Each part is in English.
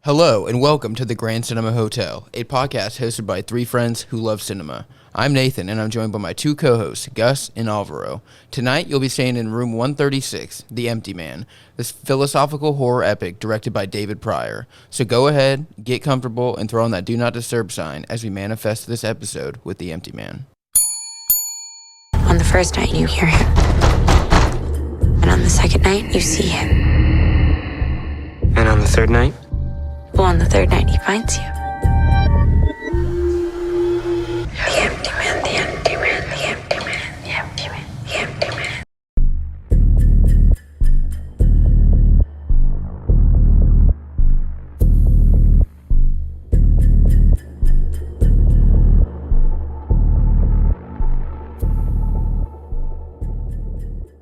Hello, and welcome to the Grand Cinema Hotel, a podcast hosted by three friends who love cinema. I'm Nathan, and I'm joined by my two co-hosts, Gus and Alvaro. Tonight, you'll be staying in room 136, The Emptyman, this philosophical horror epic directed by David Pryor. So go ahead, get comfortable, and throw on that Do Not Disturb sign as we manifest this episode with The Emptyman. On the first night, you hear him. And on the second night, you see him. And on the third night? Well, on the third night, he finds you. The empty man, the empty man, the empty man, the empty man, the empty man.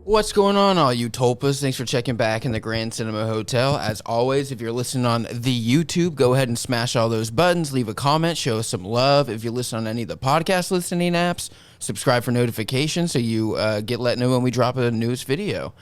What's going on, all you tulpas? Thanks for checking back in the Grand Cinema Hotel. As always, if you're listening on the YouTube, go ahead and smash all those buttons, leave a comment, show us some love. If you listen on any of the podcast listening apps, subscribe for notifications so you get let know when we drop a newest video,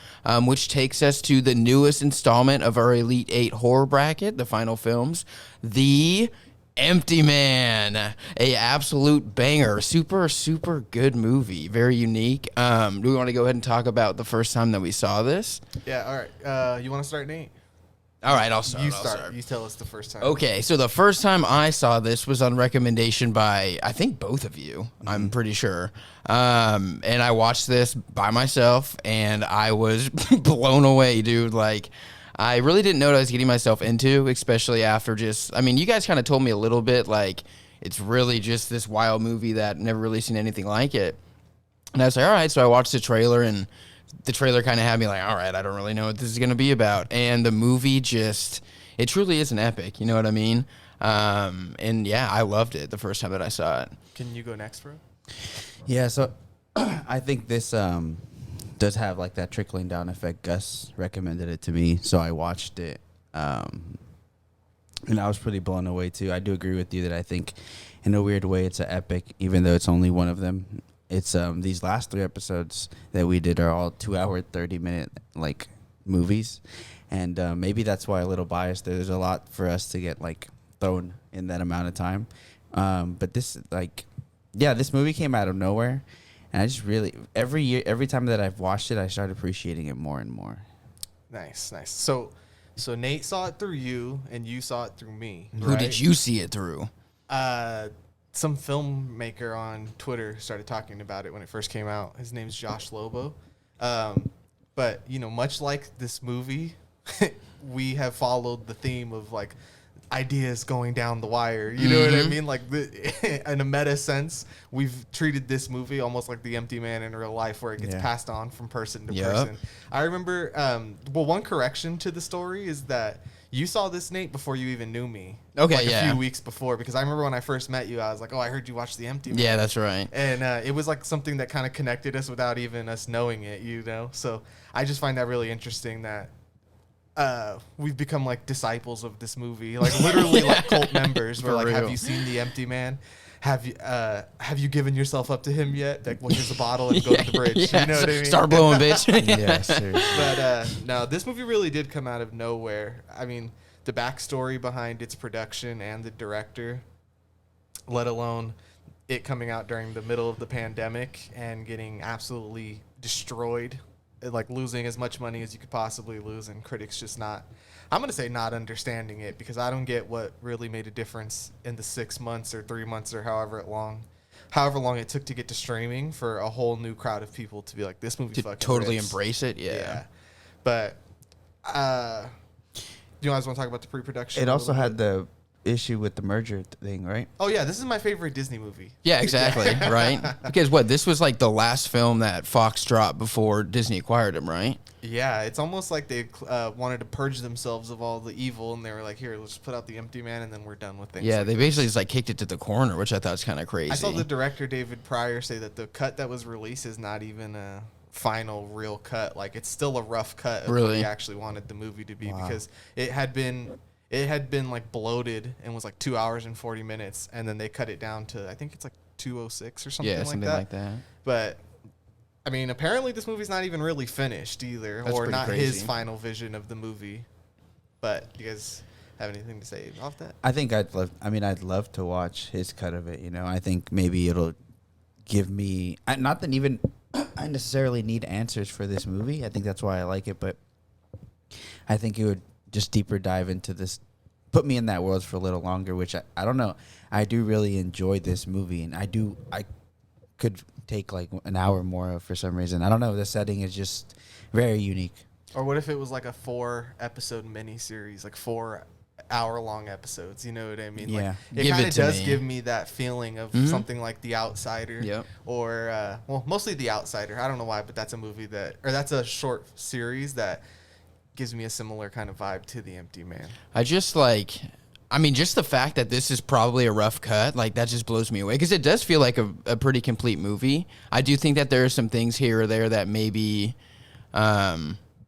which takes us to the newest installment of our Elite 8 horror bracket, the final films, The Emptyman, a absolute banger, super good movie, very unique. Do we want to go ahead and talk about the first time that we saw this? Yeah, all right. You want to start, Nate? All right, I'll start. You start. You tell us the first time. Okay, so the first time I saw this was on recommendation by, I think, both of you, I'm pretty sure. And I watched this by myself, and I was blown away, dude. Like, I really didn't know what I was getting myself into, especially after you guys kind of told me a little bit, like, it's really just this wild movie that never really seen anything like it. And I was like, all right, so I watched the trailer, and the trailer kind of had me like, all right, I don't really know what this is going to be about. And the movie it truly is an epic, you know what I mean? And yeah, I loved it the first time that I saw it. Can you go next, bro? Yeah, so I think this does have like that trickling down effect. Gus recommended it to me, so I watched it, and I was pretty blown away too. I do agree with you that I think in a weird way it's an epic, even though it's only one of them. It's these last three episodes that we did are all 2 hour 30-minute like movies, and maybe that's why a little biased. There's a lot for us to get like thrown in that amount of time, but this this movie came out of nowhere. And I just really, every time that I've watched it, I start appreciating it more and more. Nice. So Nate saw it through you, and you saw it through me. Who did you see it through? Some filmmaker on Twitter started talking about it when it first came out. His name's Josh Lobo. But, much like this movie, we have followed the theme of, like, ideas going down the wire. You know what I mean? Like, in a meta sense, we've treated this movie almost like The Emptyman in real life, where it gets passed on from person to person. I remember, one correction to the story is that you saw this, Nate, before you even knew me. Okay, like a few weeks before, because I remember when I first met you, I was like, oh, I heard you watch The Emptyman. Yeah, that's right. And it was like something that kind of connected us without even us knowing it, So I just find that really interesting that we've become like disciples of this movie, like literally like cult members. We're like, have you seen The Emptyman? Have you given yourself up to him yet? Like, well, here's a bottle and go to the bridge. Yeah. You know what I mean? Start blowing, bitch. Yeah, seriously. But no, this movie really did come out of nowhere. I mean, the backstory behind its production and the director, let alone it coming out during the middle of the pandemic and getting absolutely destroyed, like losing as much money as you could possibly lose, and critics just not understanding it, because I don't get what really made a difference in the 6 months or 3 months or however long it took to get to streaming for a whole new crowd of people to be like, this movie fucking totally rips. embrace it. Yeah. But do you guys want to talk about the pre-production? It also had the issue with the merger thing, right? Oh yeah, this is my favorite Disney movie. Yeah, exactly. Right? Because this was like the last film that Fox dropped before Disney acquired them, right? Yeah, it's almost like they wanted to purge themselves of all the evil, and they were like, here, let's put out The Emptyman, and then we're done with things. Yeah, like they this. basically just like kicked it to the corner, which I thought was kind of crazy. I saw the director, David Pryor, say that the cut that was released is not even a final real cut. Like, it's still a rough cut of what he actually wanted the movie to be, because it had been like bloated and was like 2 hours and 40 minutes, and then they cut it down to, I think it's like 2:06 or something like that. But I mean, apparently this movie's not even really finished either. That's or not crazy. His final vision of the movie. But you guys have anything to say off that? I think I'd love to watch his cut of it. I think maybe it'll give me not that even I necessarily need answers for this movie. I think that's why I like it, but I think it would just deeper dive into this, put me in that world for a little longer, which I don't know. I do really enjoy this movie, and I could take like an hour more for some reason. I don't know. The setting is just very unique. Or what if it was like a 4-episode miniseries, like 4-hour-long episodes? You know what I mean? Yeah. Like, it kind of does give me that feeling of something like The Outsider. Yep. Or, mostly The Outsider. I don't know why, but that's that's a short series that gives me a similar kind of vibe to The Emptyman. Just the fact that this is probably a rough cut, like that just blows me away, because it does feel like a pretty complete movie. I do think that there are some things here or there that maybe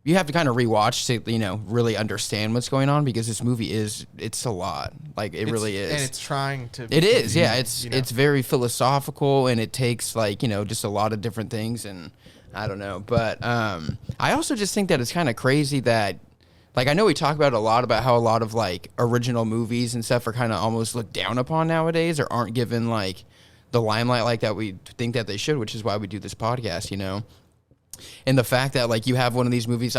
you have to kind of rewatch to, really understand what's going on, because this movie it's a lot. Like it really is. And it's trying to It is, yeah. It's very philosophical, and it takes like, just a lot of different things, and I don't know. But I also just think that it's kind of crazy that, like, I know we talk about a lot about how a lot of like original movies and stuff are kind of almost looked down upon nowadays, or aren't given like the limelight like that we think that they should, which is why we do this podcast, And the fact that like you have one of these movies,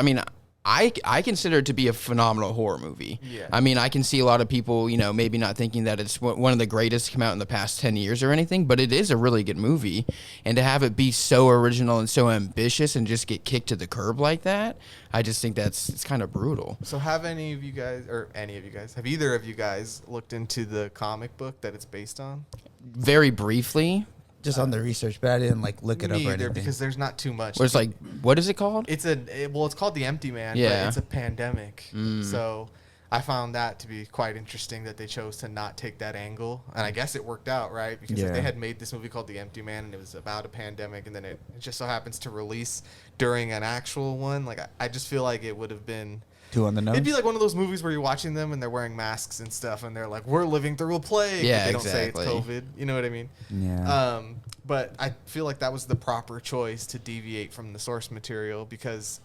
I consider it to be a phenomenal horror movie. Yeah. I can see a lot of people, maybe not thinking that it's one of the greatest to come out in the past 10 years or anything, but it is a really good movie. And to have it be so original and so ambitious and just get kicked to the curb like that, I just think it's kind of brutal. So have either of you guys looked into the comic book that it's based on? Very briefly. Just on the research, but I didn't like look it up or anything. Because there's not too much. Where it's like, what is it called? It's called The Emptyman, Yeah. but it's a pandemic. So I found that to be quite interesting that they chose to not take that angle. And I guess it worked out, right? Because if they had made this movie called The Emptyman and it was about a pandemic, and then it just so happens to release during an actual one, like I just feel like it would have been Too on the nose. It'd be like one of those movies where you're watching them and they're wearing masks and stuff, and they're like, "We're living through a plague." Yeah, but they don't exactly. say it's COVID. You know what I mean? Yeah. But I feel like that was the proper choice to deviate from the source material, because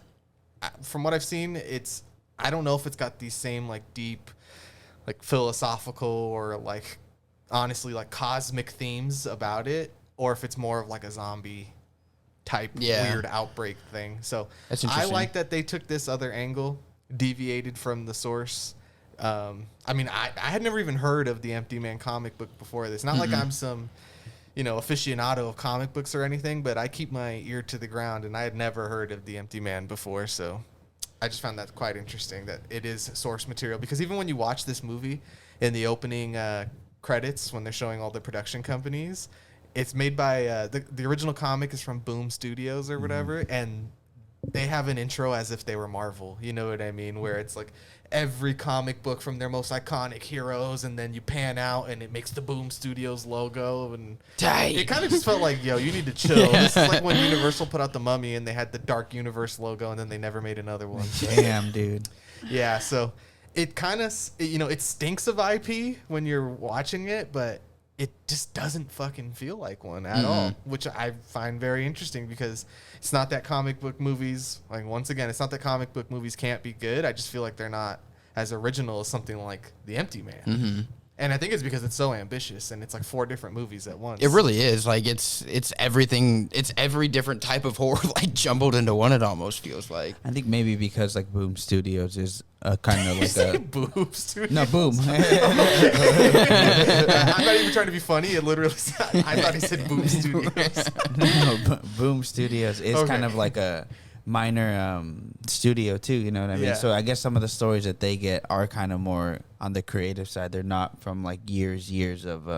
from what I've seen, I don't know if it's got these same like deep, like philosophical or like honestly like cosmic themes about it, or if it's more of like a zombie type weird outbreak thing. So That's I interesting. like that they took this other angle, deviated from the source. I had never even heard of the Emptyman comic book before this. Not like I'm some, aficionado of comic books or anything, but I keep my ear to the ground, and I had never heard of the Emptyman before. So I just found that quite interesting that it is source material, because even when you watch this movie in the opening credits, when they're showing all the production companies, it's made by the original comic is from Boom Studios or whatever, and they have an intro as if they were Marvel. You know what I mean? Where it's like every comic book from their most iconic heroes, and then you pan out and it makes the Boom Studios logo, and Tight. it kind of just felt like, yo, you need to chill. This is like when Universal put out the Mummy and they had the Dark Universe logo, and then they never made another one. Damn, dude. Yeah, so it kind of, it stinks of IP when you're watching it, but it just doesn't fucking feel like one at all, which I find very interesting, because it's not that comic book movies, like, once again, it's not that comic book movies can't be good. I just feel like they're not as original as something like The Emptyman. And I think it's because it's so ambitious, and it's like 4 different movies at once. It really is. Like it's everything. It's every different type of horror like jumbled into one. It almost feels like. I think maybe because like Boom Studios is kind of like a Boob Studios. no Boom. I'm not even trying to be funny. It literally I thought he said Boob Studios. Boom Studios is Okay. kind of like a minor studio too, you know what I mean? Yeah. So I guess some of the stories that they get are kind of more on the creative side. They're not from like years of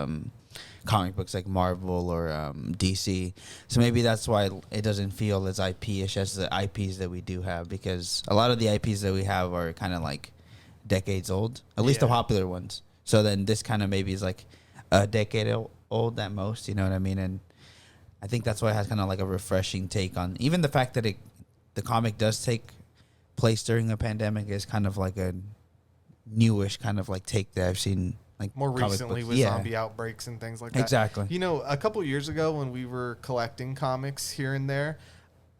comic books like Marvel or DC. So maybe that's why it doesn't feel as IP-ish as the IPs that we do have, because a lot of the IPs that we have are kind of like decades old, at least the Yeah. popular ones. So then this kind of maybe is like a decade old at most, you know what I mean? And I think that's why it has kind of like a refreshing take on even the fact that the comic does take place during a pandemic is kind of like a newish kind of like take that I've seen like More comic recently books. with Yeah. zombie outbreaks and things like that. Exactly. A couple years ago when we were collecting comics here and there,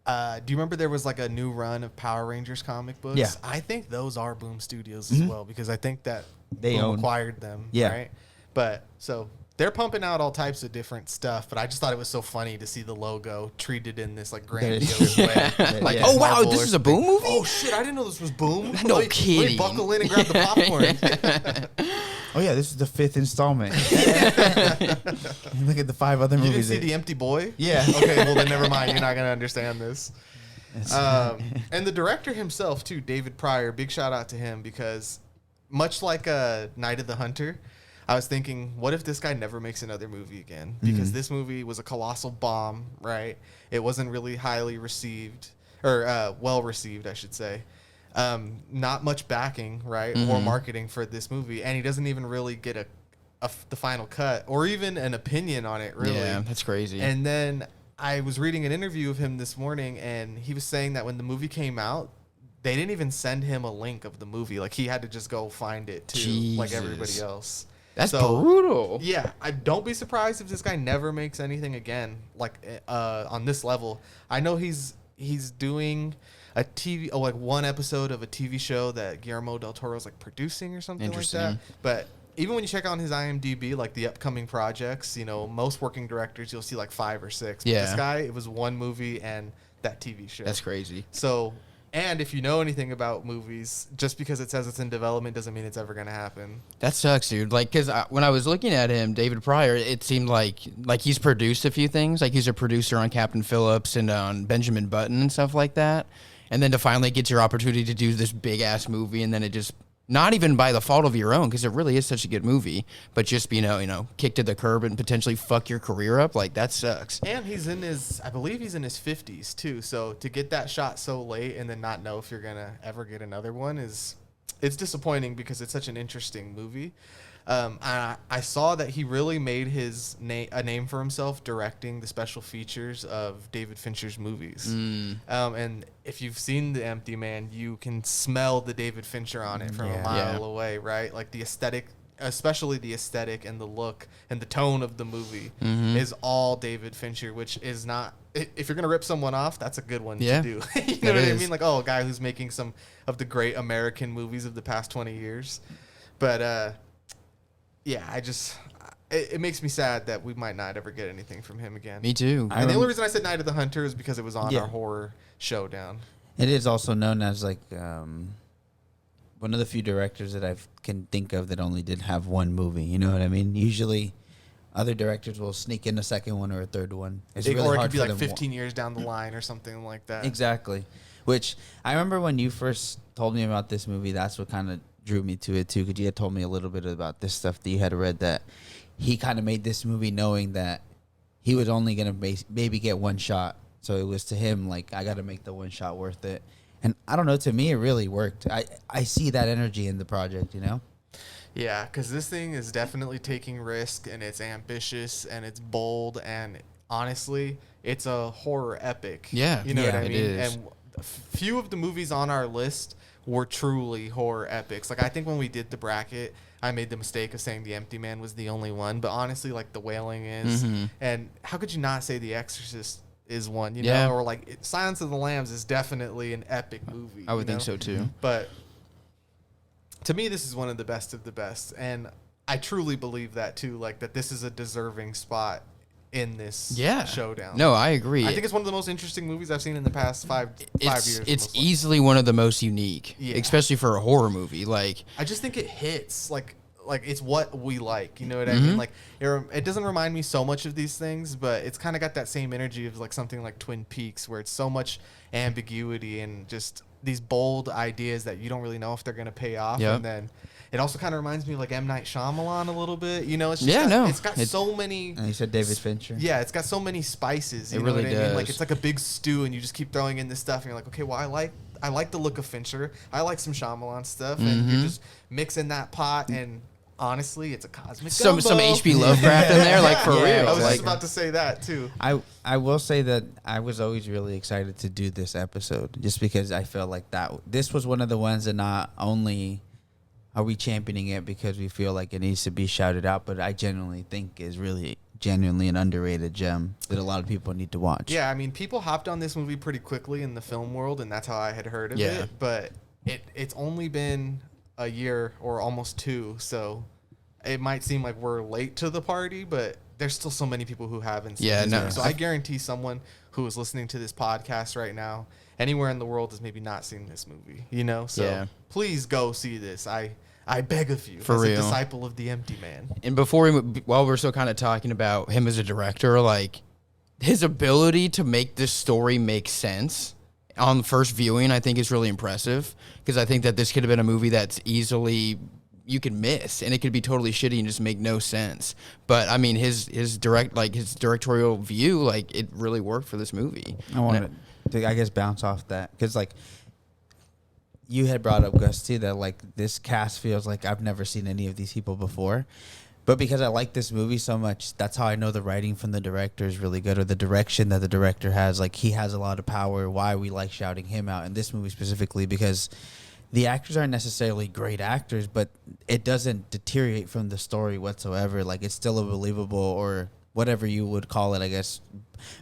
Do you remember there was like a new run of Power Rangers comic books? Yeah. I think those are Boom Studios as well, because I think that They Boom own- acquired them. Yeah. Right. But so they're pumping out all types of different stuff, but I just thought it was so funny to see the logo treated in this like grandiose way. Like, Yeah. Oh wow, Marvel this or is a Boom movie. Oh shit! I didn't know this was Boom. No Let me kidding. buckle in and grab the popcorn. Oh yeah, this is the 5th installment. Look at the 5 other You didn't movies. see The Empty Boy? Yeah. Okay, well then never mind. You're not gonna understand this. And the director himself too, David Pryor. Big shout out to him, because much like Night of the Hunter, I was thinking, what if this guy never makes another movie again? Because this movie was a colossal bomb, right? It wasn't really highly received, or well received, I should say. Not much backing, right, or marketing for this movie, and he doesn't even really get the final cut or even an opinion on it, really. Yeah, that's crazy. And then I was reading an interview of him this morning, and he was saying that when the movie came out, they didn't even send him a link of the movie. Like, he had to just go find it too, like everybody Jesus. else. That's So, brutal. Yeah, I don't be surprised if this guy never makes anything again, like on this level. I know he's doing a TV, like one episode of a TV show that Guillermo del Toro's like producing or something like that. Interesting. But even when you check on his IMDb, like the upcoming projects, most working directors, you'll see like 5 or 6. But Yeah. this guy, it was one movie and that TV show. That's crazy. So, and if you know anything about movies, just because it says it's in development doesn't mean it's ever going to happen. That sucks, dude. Like, because when I was looking at him, David Pryor, it seemed like he's produced a few things. Like, he's a producer on Captain Phillips and on Benjamin Button and stuff like that. And then to finally get your opportunity to do this big-ass movie, and then it just, not even by the fault of your own, because it really is such a good movie, but just, kick to the curb and potentially fuck your career up, like, that sucks. And I believe he's in his 50s too. So to get that shot so late and then not know if you're going to ever get another one it's disappointing, because it's such an interesting movie. I saw that he really made a name for himself directing the special features of David Fincher's movies. And if you've seen The Emptyman, you can smell the David Fincher on it from a mile away, right? Like the aesthetic, especially the aesthetic and the look and the tone of the movie is all David Fincher, which is not, if you're going to rip someone off, that's a good one to do. You know what I mean? Like, a guy who's making some of the great American movies of the past 20 years. But, yeah, it makes me sad that we might not ever get anything from him again. Me too. And the only reason I said Night of the Hunter is because it was on our horror showdown. It is also known as like one of the few directors that I can think of that only did have one movie. You know what I mean? Usually, other directors will sneak in a second one or a third one. It's really Or it hard could be for like them 15 years down the line or something like that. Exactly. Which I remember when you first told me about this movie, that's what kind of drew me to it too, because you had told me a little bit about this stuff that you had read, that he kind of made this movie knowing that he was only going to maybe get one shot. So it was to him like, I got to make the one shot worth it. And I don't know, to me it really worked. I see that energy in the project, Yeah, because this thing is definitely taking risk, and it's ambitious and it's bold, and honestly, it's a horror epic. Yeah. You know what I it mean? is. And few of the movies on our list were truly horror epics. Like, I think when we did the bracket, I made the mistake of saying The Emptyman was the only one, but honestly, like, The Wailing is. And how could you not say The Exorcist is one, know? Or like Silence of the Lambs is definitely an epic movie. I would think so too. But to me, this is one of the best, and I truly believe that too. Like, that this is a deserving spot in this showdown. No, I agree. I think it's one of the most interesting movies I've seen in the past five years. It's easily one of the most unique, especially for a horror movie. Like, I just think it hits like it's what we like. You know what I mean? Like, it doesn't remind me so much of these things, but it's kind of got that same energy of like something like Twin Peaks, where it's so much ambiguity and just these bold ideas that you don't really know if they're going to pay off. And then it also kind of reminds me of like M. Night Shyamalan a little bit. It's just it's got so many. And you said David Fincher. Yeah, it's got so many spices. You know really what I mean? does. Like, it's like a big stew, and you just keep throwing in this stuff, and you're like, okay, well, I like the look of Fincher. I like some Shyamalan stuff, and you're just mixing that pot, and honestly, it's a cosmic some gumbo. H.P. Lovecraft in there, like, for real. I was like, just about to say that too. I will say that I was always really excited to do this episode, just because I felt like this was one of the ones that not only are we championing it because we feel like it needs to be shouted out, but I genuinely think is really genuinely an underrated gem that a lot of people need to watch. Yeah, I mean, people hopped on this movie pretty quickly in the film world, and that's how I had heard of it. But it's only been a year or almost 2, so it might seem like we're late to the party, but there's still so many people who haven't seen this movie. So I guarantee someone who is listening to this podcast right now, anywhere in the world, has maybe not seen this movie, you know? So please go see this. I beg of you, For as real. a disciple of the Emptyman. And before while we're still kind of talking about him as a director, like his ability to make this story make sense on first viewing, I think is really impressive, because I think that this could have been a movie that's easily you could miss, and it could be totally shitty and just make no sense. But I mean, his directorial view, like it really worked for this movie. I want to, I guess, bounce off that because like. You had brought up, Gus, too, that like this cast feels like I've never seen any of these people before. But because I like this movie so much, that's how I know the writing from the director is really good, or the direction that the director has. Like, he has a lot of power. Why we like shouting him out in this movie specifically, because the actors aren't necessarily great actors, but it doesn't deteriorate from the story whatsoever. Like, it's still a believable, or whatever you would call it, I guess,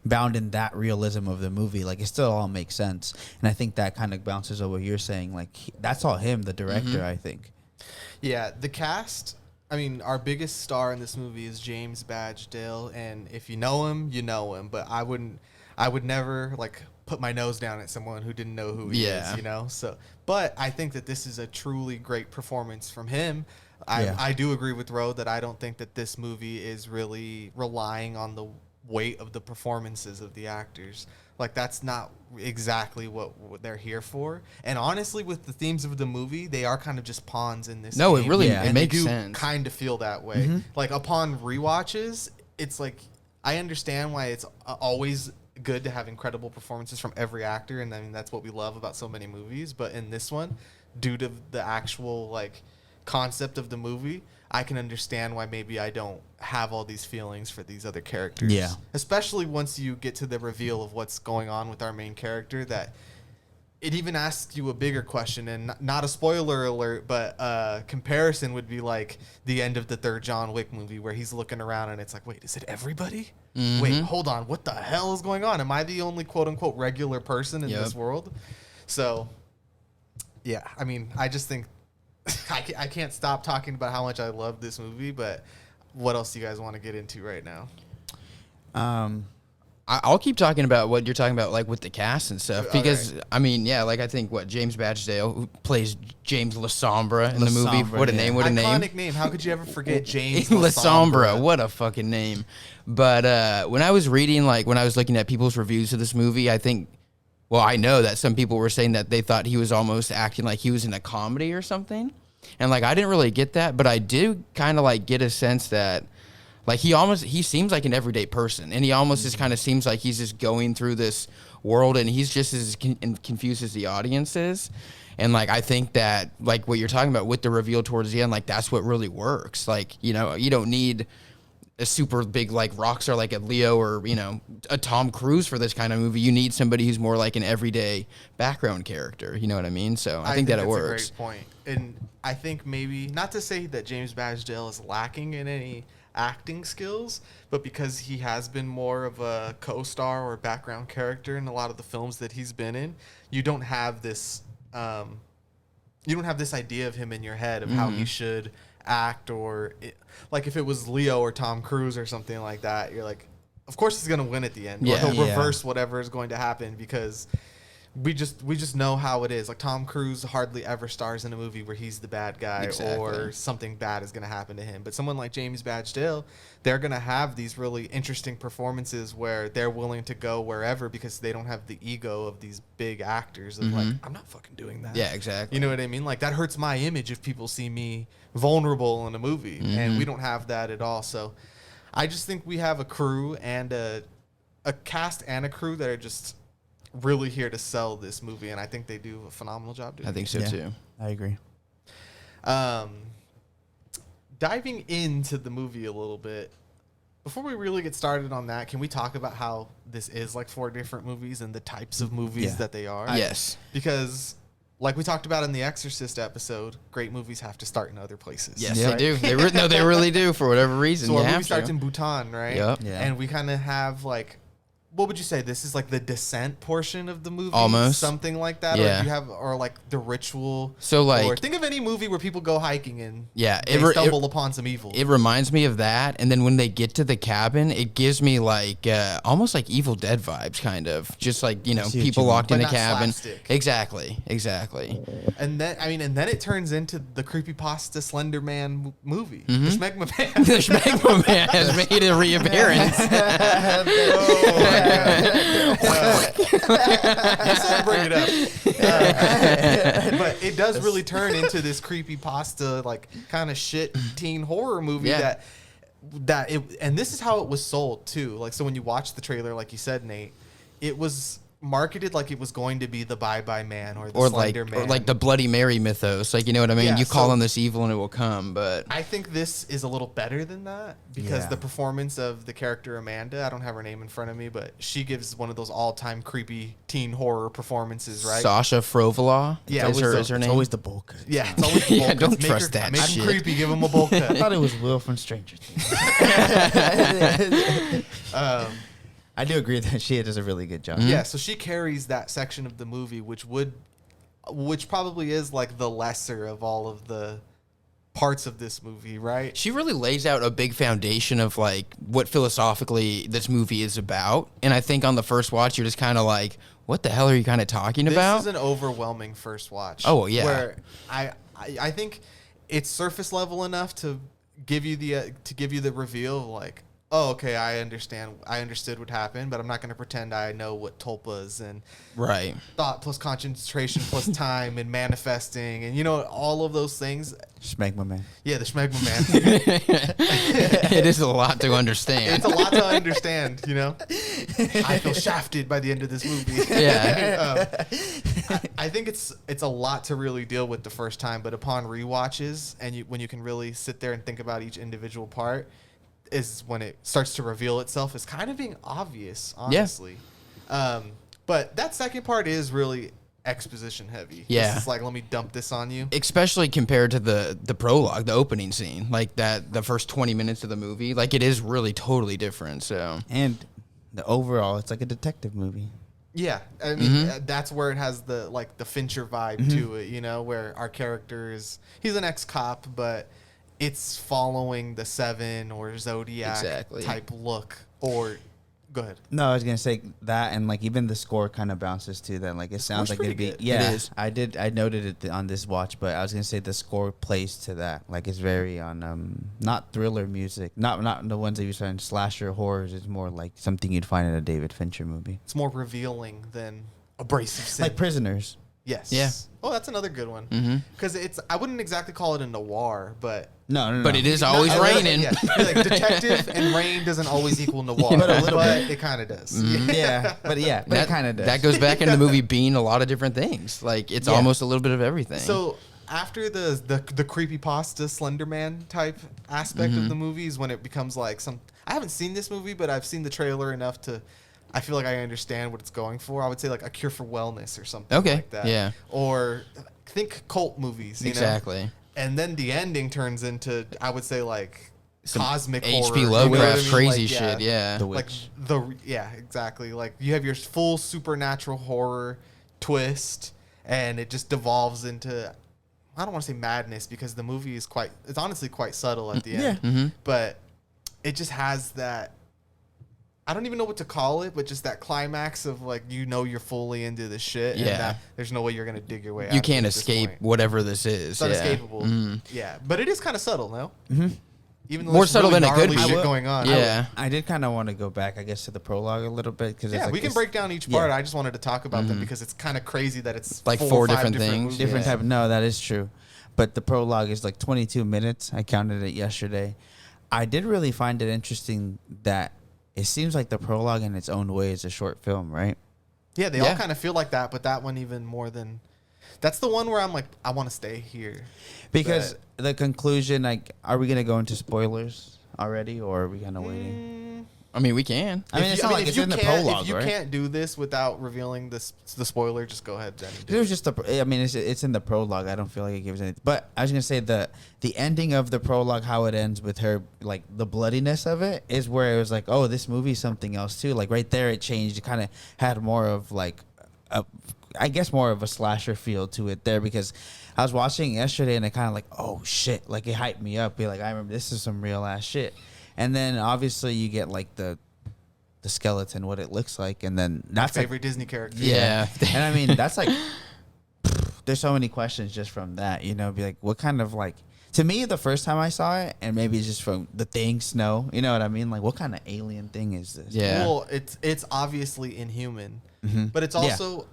bound in that realism of the movie. Like, it still all makes sense. And I think that kind of bounces over what you're saying. Like, that's all him, the director, I think. Yeah, the cast, I mean, our biggest star in this movie is James Badgedale, and if you know him, you know him. But I would never like put my nose down at someone who didn't know who he is, you know. So, but I think that this is a truly great performance from him. I do agree with Ro that I don't think that this movie is really relying on the weight of the performances of the actors. Like, that's not exactly what they're here for. And honestly, with the themes of the movie, they are kind of just pawns in this game. It really it makes sense. Kind of feel that way. Like, upon rewatches, it's like I understand why it's always good to have incredible performances from every actor, and I mean that's what we love about so many movies. But in this one, due to the actual like concept of the movie, I can understand why maybe I don't have all these feelings for these other characters. Yeah. Especially once you get to the reveal of what's going on with our main character, that it even asks you a bigger question, and not a spoiler alert, but comparison would be like the end of the third John Wick movie where he's looking around and it's like, wait, is it everybody? Wait, hold on. What the hell is going on? Am I the only quote unquote regular person in this world? So, yeah, I mean, I just think I can't stop talking about how much I love this movie, but what else do you guys want to get into right now? I'll keep talking about what you're talking about, like with the cast and stuff, because I mean, yeah, like I think James Badgedale, who plays James LaSombra in the movie. What a name! What a name! Iconic name. How could you ever forget James LaSombra? What a fucking name! But when I was reading, like when I was looking at people's reviews of this movie, I know that some people were saying that they thought he was almost acting like he was in a comedy or something. And like, I didn't really get that, but I do kind of like get a sense that like he seems like an everyday person, and he almost just kind of seems like he's just going through this world, and he's just as confused as the audience is. And like, I think that like what you're talking about with the reveal towards the end, like that's what really works. Like, you know, you don't need a super big like rock star like a Leo or, you know, a Tom Cruise for this kind of movie. You need somebody who's more like an everyday background character. You know what I mean? So I think that it works. That's a great point. And I think maybe, not to say that James Badgedale is lacking in any acting skills, but because he has been more of a co-star or background character in a lot of the films that he's been in, you don't have this idea of him in your head of how he should act, or like if it was Leo or Tom Cruise or something like that, you're like, of course he's gonna win at the end. Or he'll reverse whatever is going to happen, because we just know how it is. Like, Tom Cruise hardly ever stars in a movie where he's the bad guy or something bad is going to happen to him. But someone like James Badgedale, they're going to have these really interesting performances where they're willing to go wherever because they don't have the ego of these big actors of like, I'm not fucking doing that. Yeah, exactly. You know what I mean? Like, that hurts my image if people see me vulnerable in a movie, and we don't have that at all. So I just think we have a crew and a cast and a crew that are just really here to sell this movie, and I think they do a phenomenal job doing it. I think so too. I agree. Diving into the movie a little bit, before we really get started on that, can we talk about how this is like 4 different movies and the types of movies that they are? Yes. Because like we talked about in the Exorcist episode, great movies have to start in other places. Yes, Yeah. they do. They really do for whatever reason. So You our movie have starts to. in Bhutan, right? Yep. Yeah. And we kind of have like, what would you say? This is like the descent portion of the movie, Almost. something like that. Yeah. Or do you have, or like the ritual. So, like- or think of any movie where people go hiking and Yeah, they stumble upon some evil. It reminds me of that, and then when they get to the cabin, it gives me like almost like Evil Dead vibes, kind of. Just like see what you people mean. locked in But a not cabin. slapstick. Exactly. And then and then it turns into the creepypasta Slender Man movie, Mm-hmm. the Schmegma Man. The Schmegma Man has made a reappearance. You said bring it up. But it does really turn into this creepy pasta, like kind of shit teen horror movie Yeah. and this is how it was sold too. Like, so when you watch the trailer, like you said, Nate, it was marketed like it was going to be the Bye Bye Man or the Slender Man. Or like the Bloody Mary mythos. Like, you know what I mean? Yeah, You call so- on this evil and it will come, but I think this is a little better than that because Yeah. the performance of the character Amanda, I don't have her name in front of me, but she gives one of those all-time creepy teen horror performances, right? Sasha Frovela Yeah, is her It's name. always the bowl cut. Yeah, it's always the Yeah, bowl don't cuts. Make trust her- that Make shit. him creepy, give him a bowl I cut. thought it was Will from Stranger Things. I do agree that she does a really good job. Yeah, so she carries that section of the movie, which probably is like the lesser of all of the parts of this movie, right? She really lays out a big foundation of like what philosophically this movie is about. And I think on the first watch, you're just kind of like, what the hell are you kind of talking about? This is an overwhelming first watch. Oh, yeah. Where I think it's surface level enough to give you the reveal of like, oh, okay, I understood what happened, but I'm not going to pretend I know what tulpas and Right. thought plus concentration plus time and manifesting and all of those things. Schmegma Man. Yeah, the Schmegma Man. It is a lot to understand. It's a lot to understand, I feel shafted by the end of this movie. Yeah. I think it's a lot to really deal with the first time, but upon rewatches and when you can really sit there and think about each individual part, is when it starts to reveal itself as kind of being obvious, honestly. But that second part is really exposition heavy. Yeah. It's like, let me dump this on you. Especially compared to the prologue, the opening scene, like the first 20 minutes of the movie, like it is really totally different. So And the overall, it's like a detective movie. Yeah, I mean that's where it has the Fincher vibe to it, where our character he's an ex-cop, but it's following the Seven or Zodiac Exactly. type look. Or go ahead. No, I was gonna say that, and like even the score kind of bounces to that. Like it sounds like pretty it'd be. good. Yeah, It is. I noted it on this watch, but I was gonna say the score plays to that. Like it's very on not thriller music, not the ones that you find slasher horrors. It's more like something you'd find in a David Fincher movie, It's more revealing than abrasive sin. like Prisoners. Yes. Yeah. Oh, that's another good one. Because I wouldn't exactly call it a noir, but No, but it is always No, raining. Yeah, like detective and rain doesn't always equal noir, But a little but bit. it kind of does. Yeah, but it kind of does. That goes back into the movie being a lot of different things. Like it's Yeah. almost a little bit of everything. So after the creepypasta Slender Man type aspect of the movie is when it becomes like I haven't seen this movie, but I've seen the trailer enough to I feel like I understand what it's going for. I would say like A Cure for Wellness or something Okay, like that. yeah. Or think cult movies, you know? Exactly. And then the ending turns into, I would say, like cosmic horror. H.P. you know what I Lovecraft mean? crazy Like, shit. Yeah. The Like Witch. exactly. Like you have your full supernatural horror twist, and it just devolves into, I don't want to say madness because the movie is it's honestly quite subtle at the end. Mm-hmm. But it just has that, I don't even know what to call it, but just that climax of like, you're fully into the shit. And Yeah. that there's no way you're going to dig your way out. You of it can't at this escape point. whatever this is. It's Yeah. unescapable. Mhm. Yeah, but it is kind of subtle, no? Even though More there's subtle really than it could gnarly be. shit going on. Yeah. I did kind of want to go back, I guess, to the prologue a little bit because Yeah, like we can this break down each yeah. part. I just wanted to talk about them because it's kind of crazy that it's Like 4 four or 5 different things. movies. different Yeah. type. No, that is true, but the prologue is like 22 minutes. I counted it yesterday. I did really find it interesting that it seems like the prologue in its own way is a short film, right? Yeah, they all Yeah. kind of feel like that, but that one even more than. That's the one where I'm like, I want to stay here. Because the conclusion, like, are we gonna go into spoilers already, or are we kind of waiting? I mean, we can. I mean, it's not like it's in the prologue, if you right? can't do this without revealing the spoiler, just go ahead then. It was just I mean, it's in the prologue. I don't feel like it gives anything. But I was gonna say the ending of the prologue, how it ends with her, like the bloodiness of it, is where it was like, oh, this movie's something else too. Like right there, it changed. It kind of had more of like I guess more of a slasher feel to it there, because I was watching it yesterday and it kind of like, oh shit, like it hyped me up. Be like, I remember this is some real ass shit. And then obviously you get like the skeleton, what it looks like, and then that's my favorite Disney character. Yeah. and I mean that's like there's so many questions just from that, you know. Be like, what kind of like, to me the first time I saw it, and maybe it's just from the thing Snow, you know what I mean, like what kind of alien thing is this? Yeah. Well, it's obviously inhuman, but it's also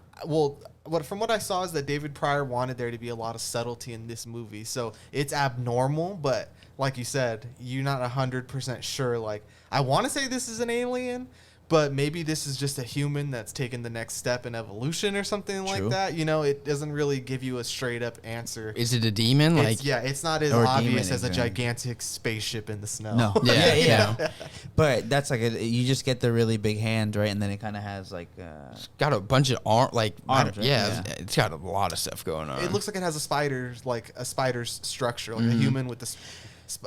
from what I saw is that David Pryor wanted there to be a lot of subtlety in this movie, so it's abnormal, but like you said, you're not 100% sure. Like, I want to say this is an alien, but maybe this is just a human that's taken the next step in evolution or something like that. You know, it doesn't really give you a straight up answer. Is it a demon? It's not as or obvious as a demon, gigantic spaceship in the snow. No. Yeah. But that's like you just get the really big hand, right? And then it kind of has like It's got a bunch of arms, right? yeah, Yeah. it's got a lot of stuff going on. It looks like it has a spider's structure, like a human with this.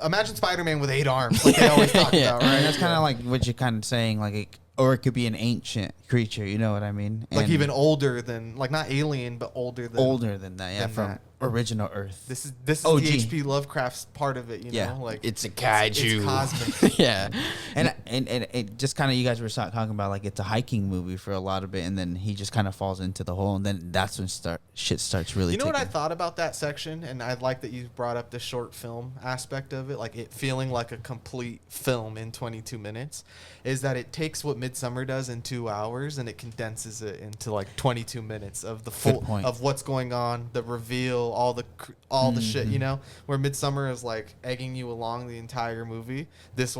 Imagine Spider-Man with 8 arms, like they always talk about, right? And that's kind of like what you're kind of saying, like or it could be an ancient creature, you know what I mean? Like And even older than, like not alien, but older than that, yeah, than from that. original Earth. This is the OG. H.P. Lovecraft's part of it, you Yeah. know? Like it's a kaiju. It's cosmic. Yeah. And it just kind of, you guys were talking about like it's a hiking movie for a lot of it, and then he just kind of falls into the hole, and then that's when shit starts really. You know what I ticking. thought about that section, and I like that you brought up the short film aspect of it, like it feeling like a complete film in 22 minutes, is that it takes what Midsummer does in 2 hours and it condenses it into like 22 minutes of the full point. of what's going on, the reveal, all the shit, you know, where Midsummer is like egging you along the entire movie. This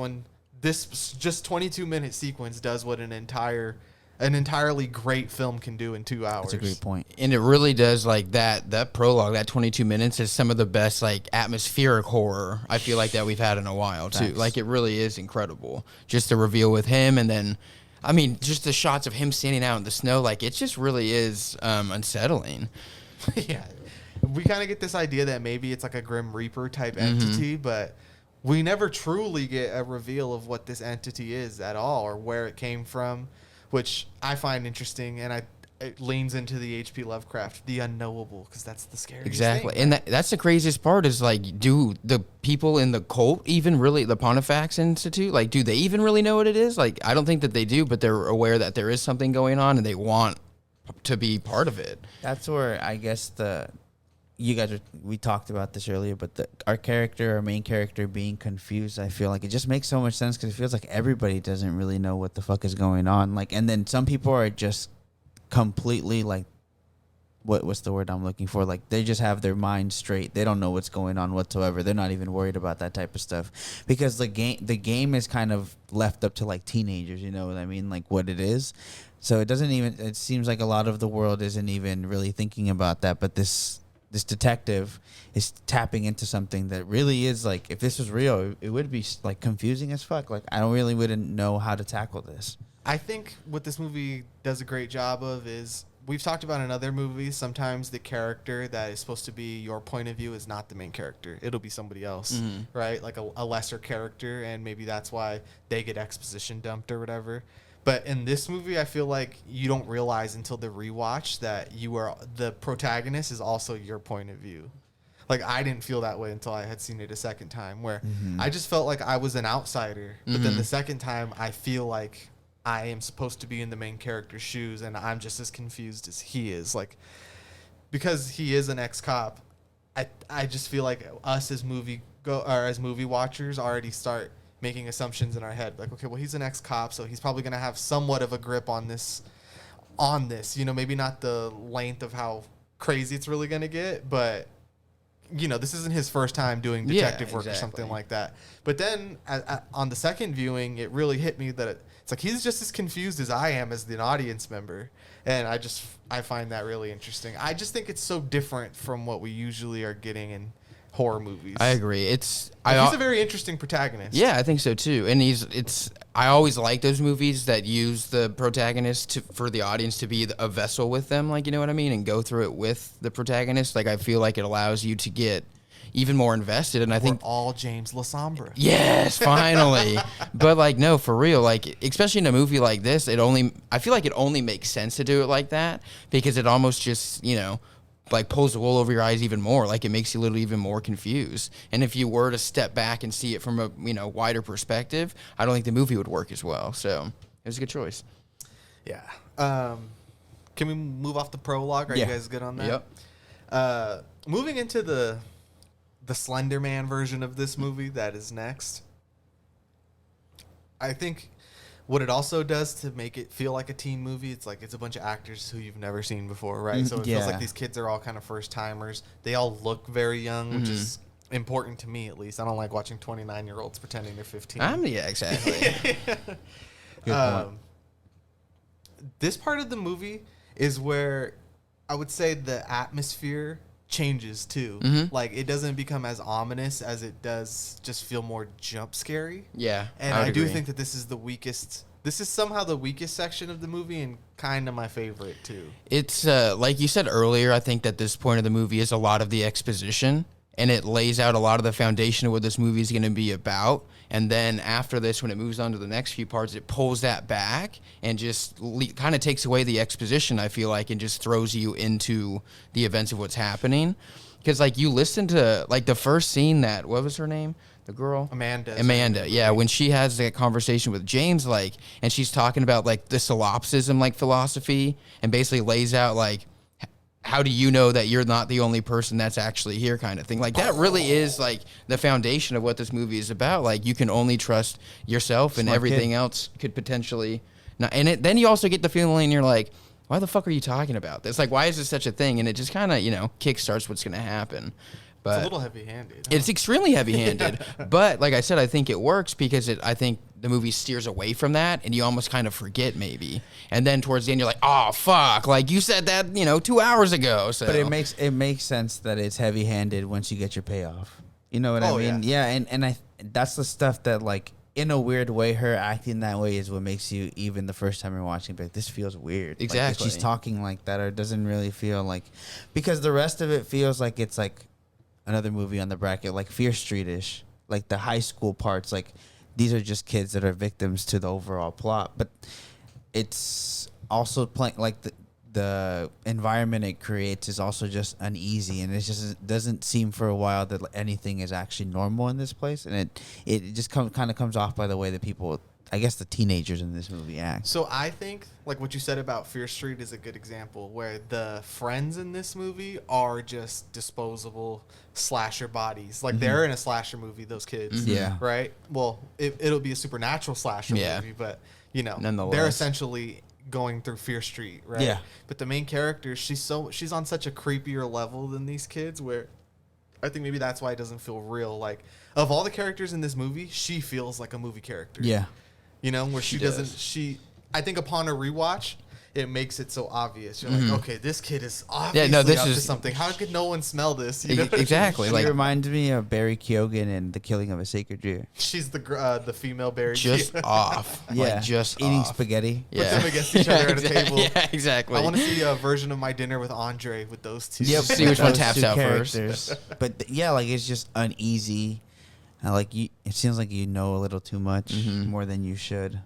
just 22-minute sequence does what an entirely great film can do in 2 hours. That's a great point. And it really does, like that prologue, that 22 minutes is some of the best like atmospheric horror I feel like that we've had in a while too. Thanks. Like it really is incredible. Just the reveal with him, and then I mean just the shots of him standing out in the snow, like it just really is unsettling. Yeah. We kind of get this idea that maybe it's like a Grim Reaper type entity, but we never truly get a reveal of what this entity is at all or where it came from, which I find interesting, and it leans into the H.P. Lovecraft, the unknowable, because that's the scariest Exactly. thing. And that's the craziest part is like, do the people in the cult even really, the Pontifex Institute, like, do they even really know what it is? Like, I don't think that they do, but they're aware that there is something going on and they want to be part of it. That's where I guess we talked about this earlier, but our main character being confused, I feel like it just makes so much sense, because it feels like everybody doesn't really know what the fuck is going on. Like, and then some people are just completely like, what's the word I'm looking for? Like, they just have their mind straight. They don't know what's going on whatsoever. They're not even worried about that type of stuff, because the game is kind of left up to like teenagers, you know what I mean? Like what it is. So it seems like a lot of the world isn't even really thinking about that, but this detective is tapping into something that really is like, if this was real, it would be like confusing as fuck. Like I wouldn't know how to tackle this. I think what this movie does a great job of is, we've talked about in other movies, sometimes the character that is supposed to be your point of view is not the main character. It'll be somebody else, right? Like a lesser character, and maybe that's why they get exposition dumped or whatever. But in this movie, I feel like you don't realize until the rewatch that the protagonist is also your point of view. Like, I didn't feel that way until I had seen it a second time, where I just felt like I was an outsider. But then the second time, I feel like I am supposed to be in the main character's shoes, and I'm just as confused as he is. Like, because he is an ex-cop, I just feel like us as movie watchers already start making assumptions in our head. Like, okay, well, he's an ex-cop, so he's probably going to have somewhat of a grip on this. You know, maybe not the length of how crazy it's really going to get, but, you know, this isn't his first time doing detective work or something like that. But then on the second viewing, it really hit me that it's like he's just as confused as I am as an audience member. And I find that really interesting. I just think it's so different from what we usually are getting in horror movies. I agree. He's a very interesting protagonist. Yeah, I think so too. And I always like those movies that use the protagonist for the audience to be a vessel with them, like, you know what I mean, and go through it with the protagonist. Like, I feel like it allows you to get even more invested. And I think all James LaSombra. Yes, finally. But like, no, for real, like, especially in a movie like this, I feel like it only makes sense to do it like that because it almost just, you know, like pulls the wool over your eyes even more. Like, it makes you a little even more confused. And if you were to step back and see it from a, you know, wider perspective, I don't think the movie would work as well. So it was a good choice. Yeah. Can we move off the prologue? Are you guys good on that? Yep. Moving into the Slender Man version of this movie that is next. I think what it also does to make it feel like a teen movie, it's like it's a bunch of actors who you've never seen before, right? So it feels like these kids are all kind of first timers. They all look very young, which is important to me at least. I don't like watching 29-year-olds pretending they're 15. Yeah, exactly. This part of the movie is where I would say the atmosphere changes too. Like, it doesn't become as ominous as it does just feel more jump scary. Yeah. And I I do agree. think that this is somehow the weakest section of the movie and kind of my favorite too. It's like you said earlier, I think that this point of the movie is a lot of the exposition, and it lays out a lot of the foundation of what this movie is going to be about. And then after this, when it moves on to the next few parts, it pulls that back and just kind of takes away the exposition, I feel like, and just throws you into the events of what's happening. Because, like, you listen to, like, the first scene that, what was her name? The girl? Amanda, yeah. When she has that conversation with James, like, and she's talking about, like, the solipsism, like, philosophy, and basically lays out, like, how do you know that you're not the only person that's actually here, kind of thing. Like, that really is, like, the foundation of what this movie is about. Like, you can only trust yourself, and everything else could potentially not. And then you also get the feeling, you're like, why the fuck are you talking about this? Like, why is this such a thing? And it just kind of, you know, kickstarts what's going to happen. But it's a little heavy-handed. It's extremely heavy-handed. But like I said, I think it works because I think the movie steers away from that, and you almost kind of forget maybe. And then towards the end, you're like, oh, fuck. Like, you said that, you know, 2 hours ago. So. But it makes sense that it's heavy-handed once you get your payoff. You know what I mean? Yeah, and that's the stuff that, like, in a weird way, her acting that way is what makes you, even the first time you're watching, but this feels weird. Exactly. Like, she's talking like that, or it doesn't really feel like, because the rest of it feels like it's like another movie on the bracket, like Fear Street-ish, like the high school parts, like these are just kids that are victims to the overall plot. But it's also playing, like, the environment it creates is also just uneasy, and it just doesn't seem for a while that anything is actually normal in this place, and it just kind of comes off by the way that people, I guess the teenagers in this movie, act. So I think, like, what you said about Fear Street is a good example, where the friends in this movie are just disposable slasher bodies. Like, they're in a slasher movie, those kids. Yeah. Right? Well, it'll be a supernatural slasher movie, but, you know, Nonetheless. they're essentially going through Fear Street, right? Yeah. But the main character, she's on such a creepier level than these kids, where I think maybe that's why it doesn't feel real. Like, of all the characters in this movie, she feels like a movie character. Yeah. You know, where she doesn't, I think upon a rewatch, it makes it so obvious. You're like, okay, this kid is obviously up to something. How could no one smell this? You know exactly. She Like, reminds me of Barry Keoghan in The Killing of a Sacred Deer. She's the female Barry. just off. Yeah. Like, just eating off. spaghetti. Put them against each other at a table. Yeah, exactly. I want to see a version of My Dinner with Andre with those two. Yep. See which one Those taps two out first. characters. But yeah, like, it's just uneasy. Like, it seems like you know a little too much, more than you should.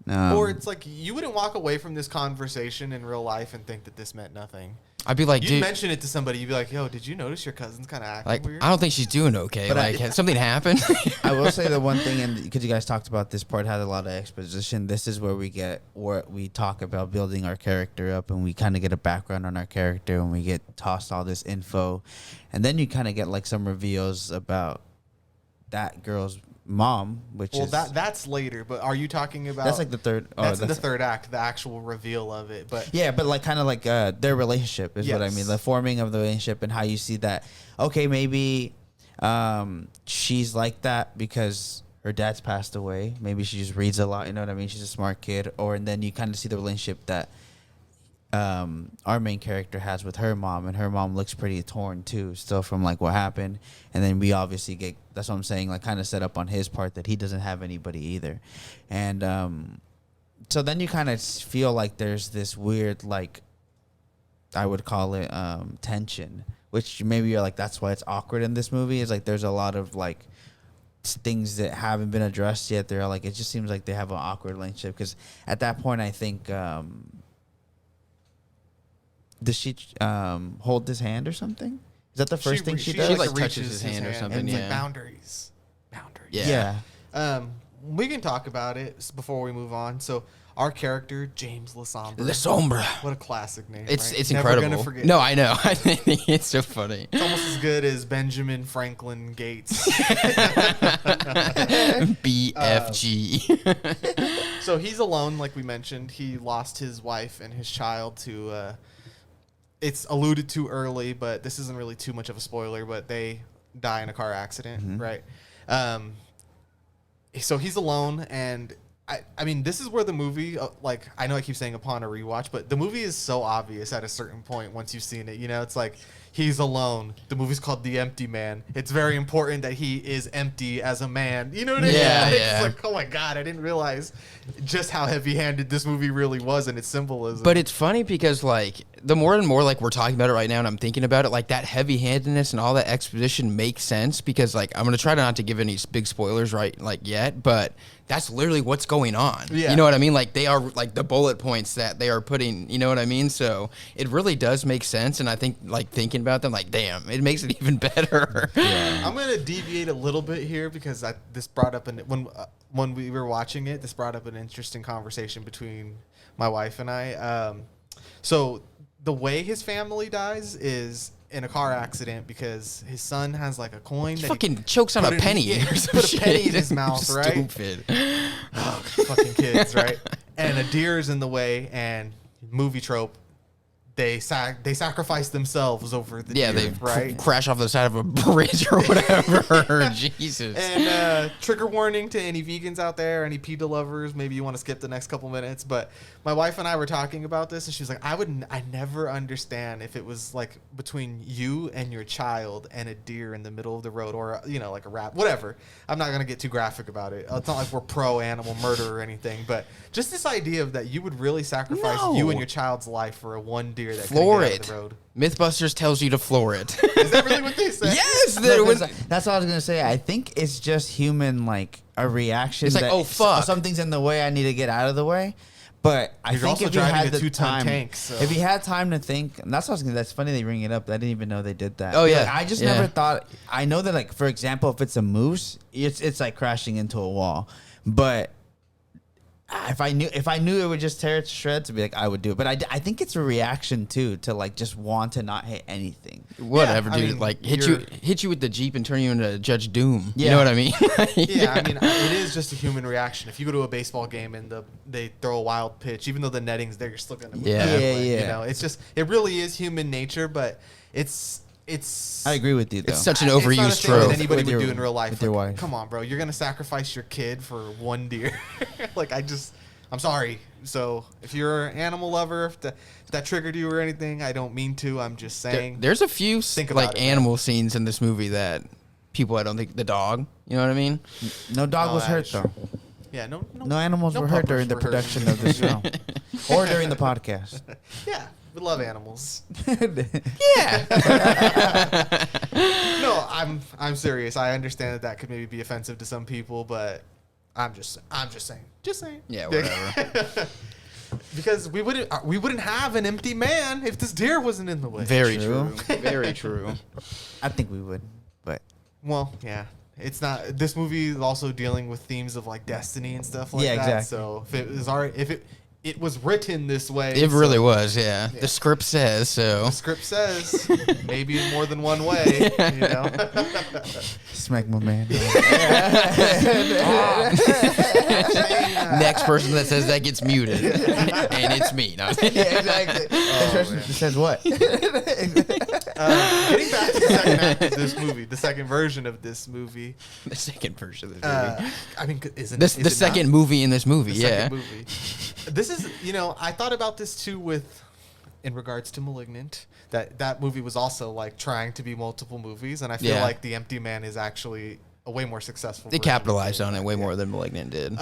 Or it's like you wouldn't walk away from this conversation in real life and think that this meant nothing. I'd be like, You'd dude, mention it to somebody. You'd be like, yo, did you notice your cousin's kind of acting like, weird? I don't think she's doing okay. But Like, has something happened? I will say the one thing, and because you guys talked about this part had a lot of exposition, this is where we talk about building our character up, and we kind of get a background on our character, and we get tossed all this info, and then you kind of get, like, some reveals about that girl's mom, which is that's later. But are you talking about? That's like the third. That's in the third act, the actual reveal of it. But yeah, but like kind of like their relationship is what I Yes. mean. The forming of the relationship and how you see that. Okay, maybe she's like that because her dad's passed away. Maybe she just reads a lot. You know what I mean? She's a smart kid. And then you kind of see the relationship that our main character has with her mom, and her mom looks pretty torn too, still from like what happened. And then we obviously get, that's what I'm saying, like kind of set up on his part that he doesn't have anybody either. And so then you kind of feel like there's this weird, like, I would call it tension, which maybe you're like, that's why it's awkward in this movie. Is like there's a lot of like things that haven't been addressed yet. They're like, it just seems like they have an awkward relationship, because at that point I think does she hold his hand or something? Is that the first thing she does? She like touches his hand or something. And Yeah. like boundaries. Yeah. We can talk about it before we move on. So our character, James LaSombra. LaSombra. What a classic name. It's right? it's Never incredible. Gonna forget. No, I know. I think it's so funny. It's almost as good as Benjamin Franklin Gates. BFG. So he's alone, like we mentioned. He lost his wife and his child to. It's alluded to early, but this isn't really too much of a spoiler. But they die in a car accident, right? So he's alone, and I mean, this is where the movie, like, I know I keep saying upon a rewatch, but the movie is so obvious at a certain point once you've seen it. You know, it's like he's alone. The movie's called The Emptyman. It's very important that he is empty as a man. You know what I mean? Yeah, It's yeah. like, oh my God, I didn't realize just how heavy-handed this movie really was in its symbolism. But it's funny because, like, the more and more, like, we're talking about it right now and I'm thinking about it, like, that heavy-handedness and all that exposition makes sense because, like, I'm going to try not to give any big spoilers right, like, yet, but that's literally what's going on. Yeah. You know what I mean? Like, they are, like, the bullet points that they are putting, you know what I mean? So it really does make sense, and I think, like, thinking about them, like, damn, it makes it even better. Yeah. I'm going to deviate a little bit here because this brought up, when we were watching it, this brought up an interesting conversation between my wife and I. So the way his family dies is in a car accident because his son has like a coin. He that fucking chokes on put a in- penny yeah, or some put a shit. penny in his mouth, right? Stupid. Oh, fucking kids, right? And a deer is in the way, and movie trope. They sacrifice themselves over the Yeah, deer, they right? crash off the side of a bridge or whatever. Jesus. And trigger warning to any vegans out there, any PETA lovers. Maybe you want to skip the next couple minutes. But my wife and I were talking about this, and she's like, I never understand if it was like between you and your child and a deer in the middle of the road, or like a rat, whatever. I'm not gonna get too graphic about it. It's not like we're pro animal murder or anything, but just this idea of that you would really sacrifice No. you and your child's life for a one deer that Floor couldn't get out it. of the road. Mythbusters tells you to floor it. Is that really what they say? Yes, No, there 'cause was. that's what I was gonna say. I think it's just human, like a reaction. It's like, that oh, fuck. something's in the way. I need to get out of the way. But I You're think also if you driving had a the 2-ton time, tank, so- if you had time to think, and that's what I was gonna. That's funny they bring it up. I didn't even know they did that. Oh, yeah. Like, I just Yeah. never thought. I know that, like, for example, if it's a moose, it's like crashing into a wall. But if I knew it would just tear it to shreds, I'd be like, I would do it. But I think it's a reaction too to like just want to not hit anything. Whatever, Yeah, I dude. mean, Like you're- hit you with the Jeep and turn you into Judge Doom. You Yeah. know what I mean? Yeah, I mean, it is just a human reaction. If you go to a baseball game and they throw a wild pitch, even though the netting's there, you're still gonna move Yeah. that Yeah, way, yeah. You know, it's just it really is human nature, but it's. I agree with you though. It's such an It's not a overused thing that trope. anybody With would your- do in real life. with your Like, wife. come on, bro, you're gonna sacrifice your kid for one deer. Like, I'm sorry. So if you're an animal lover, if that triggered you or anything, I don't mean to. I'm just saying. There's a few Think about like it, man. animal scenes in this movie that people, I don't think, the dog. You know what I mean? No dog Oh, was that hurt is though. true. Yeah, no No animals were hurt puppers during the were hurt. production of the show or during the podcast. Yeah, we love animals. Yeah. No, I'm serious. I understand that could maybe be offensive to some people, but I'm just saying. Just saying. Yeah, whatever. Because we wouldn't have an empty man if this deer wasn't in the way. Very True. true. Very true. I think we would, but Well, yeah. It's not. This movie is also dealing with themes of like destiny and stuff like Yeah, that. exactly. So if it was written this way, It really so was, yeah. Yeah. The script says so. the script says maybe in more than one way. You know. smack my man. Next person that says that gets muted, and it's me. No. Yeah, exactly. This person man. says what? Getting back to the second act of this movie, the second version of this movie. The second version of the movie. I mean, isn't This is the it second not? movie in this movie, The yeah. second movie. This is, I thought about this too with in regards to Malignant, that movie was also like trying to be multiple movies, and I feel Yeah. like the Emptyman is actually a way more successful. They version of capitalized doing on it that, way yeah. more than Malignant did.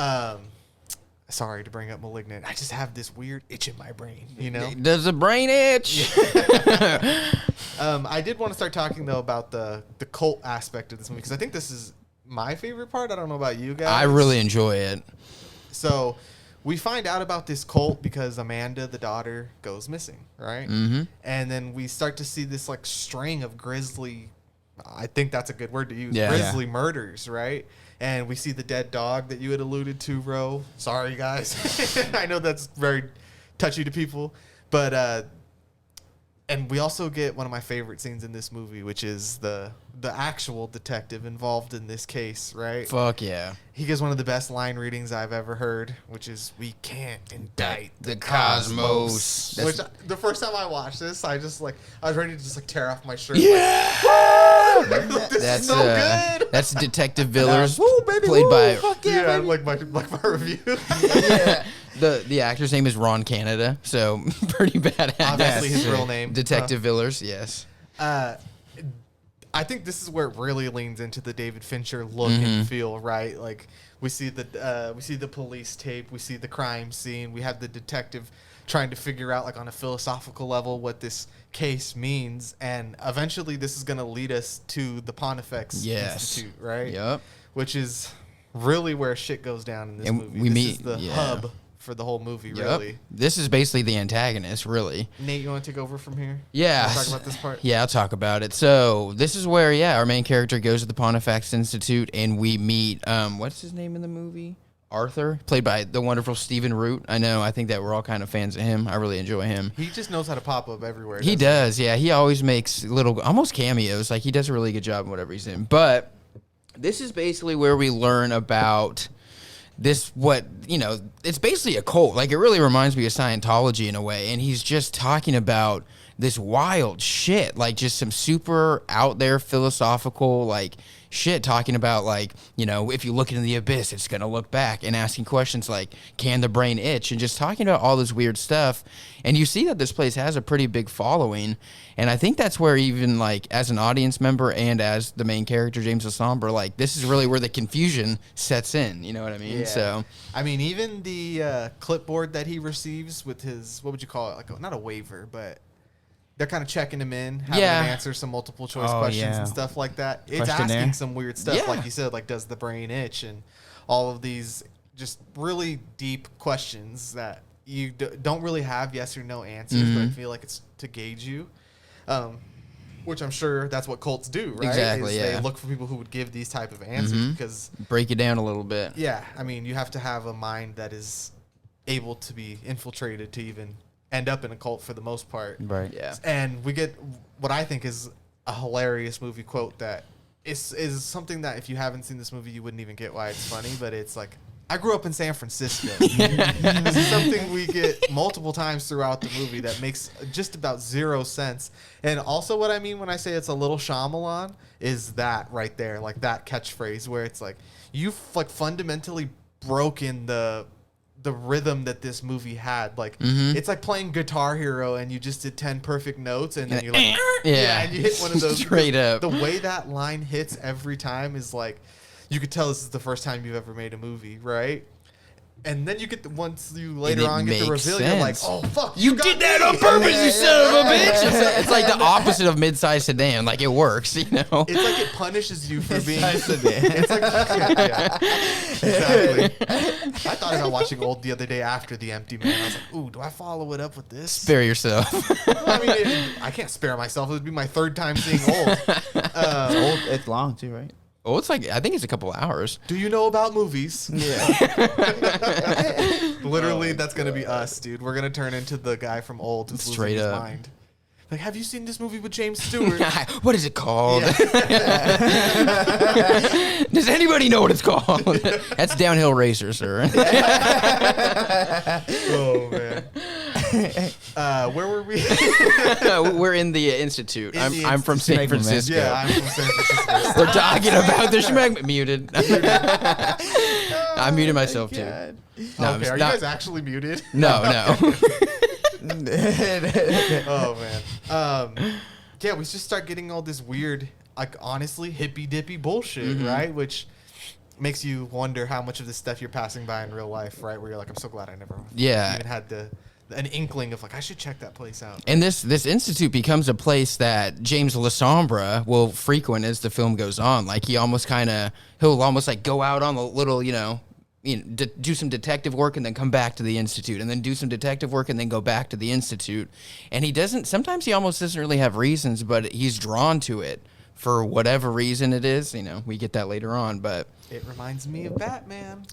Sorry to bring up Malignant. I just have this weird itch in my brain, you know? Does the brain itch? I did want to start talking, though, about the cult aspect of this movie, because I think this is my favorite part. I don't know about you guys. I really enjoy it. So we find out about this cult because Amanda, the daughter, goes missing, right? Mm-hmm. And then we start to see this like string of grisly, I think that's a good word to use, Yeah. grisly murders, right? And we see the dead dog that you had alluded to, Ro. Sorry, guys. I know that's very touchy to people. But, and we also get one of my favorite scenes in this movie, which is the actual detective involved in this case, right? Fuck yeah. He gives one of the best line readings I've ever heard, which is, "We can't indict The cosmos." Which the first time I watched this, I was ready to just like tear off my shirt. Yeah. This is so good. That's Detective Villers, Woo, baby, played woo, by fuck Yeah, baby. like my review. yeah. The actor's name is Ron Canada, so pretty badass. Obviously his real name. Detective Villers, yes. I think this is where it really leans into the David Fincher look and feel, right? Like we see the police tape, we see the crime scene, we have the detective trying to figure out, like on a philosophical level, what this case means, and eventually this is going to lead us to the Pontifex Institute, right? Yep. Which is really where shit goes down in this And movie. we This meet- is the yeah. hub for the whole movie, Yep. really. This is basically the antagonist, really. Nate, you want to take over from here? Yeah. Wanna talk about this part? Yeah, I'll talk about it. So this is where, our main character goes to the Pontifex Institute, and we meet, what's his name in the movie? Arthur, played by the wonderful Stephen Root. I think that we're all kind of fans of him. I really enjoy him. He just knows how to pop up everywhere. He does, yeah. He always makes little, almost cameos. Like, he does a really good job in whatever he's in. But this is basically where we learn about this, it's basically a cult. Like, it really reminds me of Scientology in a way. And he's just talking about this wild shit, like just some super out there philosophical, like, shit, talking about, like, if you look into the abyss, it's going to look back, and asking questions like, can the brain itch? And just talking about all this weird stuff. And you see that this place has a pretty big following. And I think that's where even, like, as an audience member and as the main character, James LaSombra, like, this is really where the confusion sets in. You know what I mean? Yeah. So, I mean, even the clipboard that he receives with his, what would you call it? Like, not a waiver, but they're kind of checking him in, having him answer some multiple choice questions and stuff like that. It's Questionnaire. asking some weird stuff, Yeah. like you said, like, does the brain itch? And all of these just really deep questions that you don't really have yes or no answers, but I feel like it's to gauge you. Which I'm sure that's what cults do, right? Exactly, Is yeah. They look for people who would give these type of answers because, break it down a little bit. yeah, I mean, you have to have a mind that is able to be infiltrated to even end up in a cult for the most part. Right. Yeah. And we get what I think is a hilarious movie quote that is something that if you haven't seen this movie, you wouldn't even get why it's funny, but it's like, I grew up in San Francisco. This is something we get multiple times throughout the movie that makes just about zero sense. And also what I mean when I say it's a little Shyamalan is that right there, like that catchphrase where it's like, you've like fundamentally broken the rhythm that this movie had. Like, it's like playing Guitar Hero and you just did 10 perfect notes and then you're like, Yeah. and you hit one of those. Straight up. The way that line hits every time is like, you could tell this is the first time you've ever made a movie, right? And then you get once you later it on get the makes reveal, you're like, sense. oh fuck, You got did that me. on purpose, you son of a bitch. It's like the opposite of mid-sized sedan. Like, it works, It's like it punishes you for being. It's like exactly. I thought about watching Old the other day after the Emptyman. I was like, ooh, do I follow it up with this? Spare yourself. I mean, I can't spare myself. It would be my third time seeing Old. Old, it's long too, right? Oh, it's like, I think it's a couple hours. Do you know about movies? Yeah. Literally, that's gonna be us, dude. We're gonna turn into the guy from Old who's Straight losing his up. mind. Like, have you seen this movie with James Stewart? What is it called? Yeah. Does anybody know what it's called? That's Downhill Racer, sir. Oh man. Where were we? We're in the institute. In the I'm from San Schmegma, man. Francisco. Yeah, I'm from San Francisco. We're talking about the schmeg. Muted. I muted myself too. No, Okay, are you guys actually muted? no. one. Oh man. Yeah, we just start getting all this weird, like honestly hippy dippy bullshit, right? Which makes you wonder how much of this stuff you're passing by in real life, right? Where you're like, I'm so glad I never even had an inkling of like I should check that place out. And this institute becomes a place that James LaSombra will frequent as the film goes on. Like he'll almost like go out on a little, do some detective work and then come back to the institute, and then do some detective work and then go back to the institute. And sometimes he almost doesn't really have reasons, but he's drawn to it for whatever reason it is. We get that later on, but it reminds me of Batman.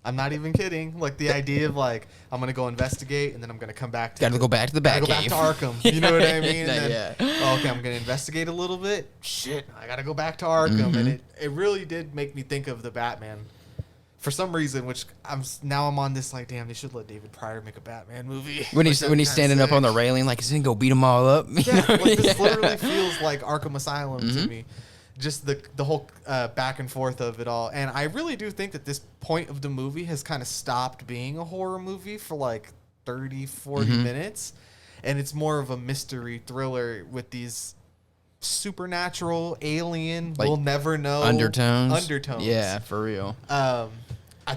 I'm not even kidding. Like the idea of like I'm gonna go investigate and then I'm gonna come back to go back to the Batcave. Go back to Arkham. You know what I mean? And yeah. Okay, I'm gonna investigate a little bit. Shit, I gotta go back to Arkham, and it really did make me think of the Batman for some reason. Which I'm on this like, damn, they should let David Pryor make a Batman movie. When he's standing up on the railing, like he's gonna go beat them all up. Yeah, like this literally feels like Arkham Asylum to me. Just the whole back and forth of it all. And I really do think that this point of the movie has kind of stopped being a horror movie for like 30, 40 minutes. And it's more of a mystery thriller with these supernatural, alien, like we'll never know. Undertones. Yeah, for real. I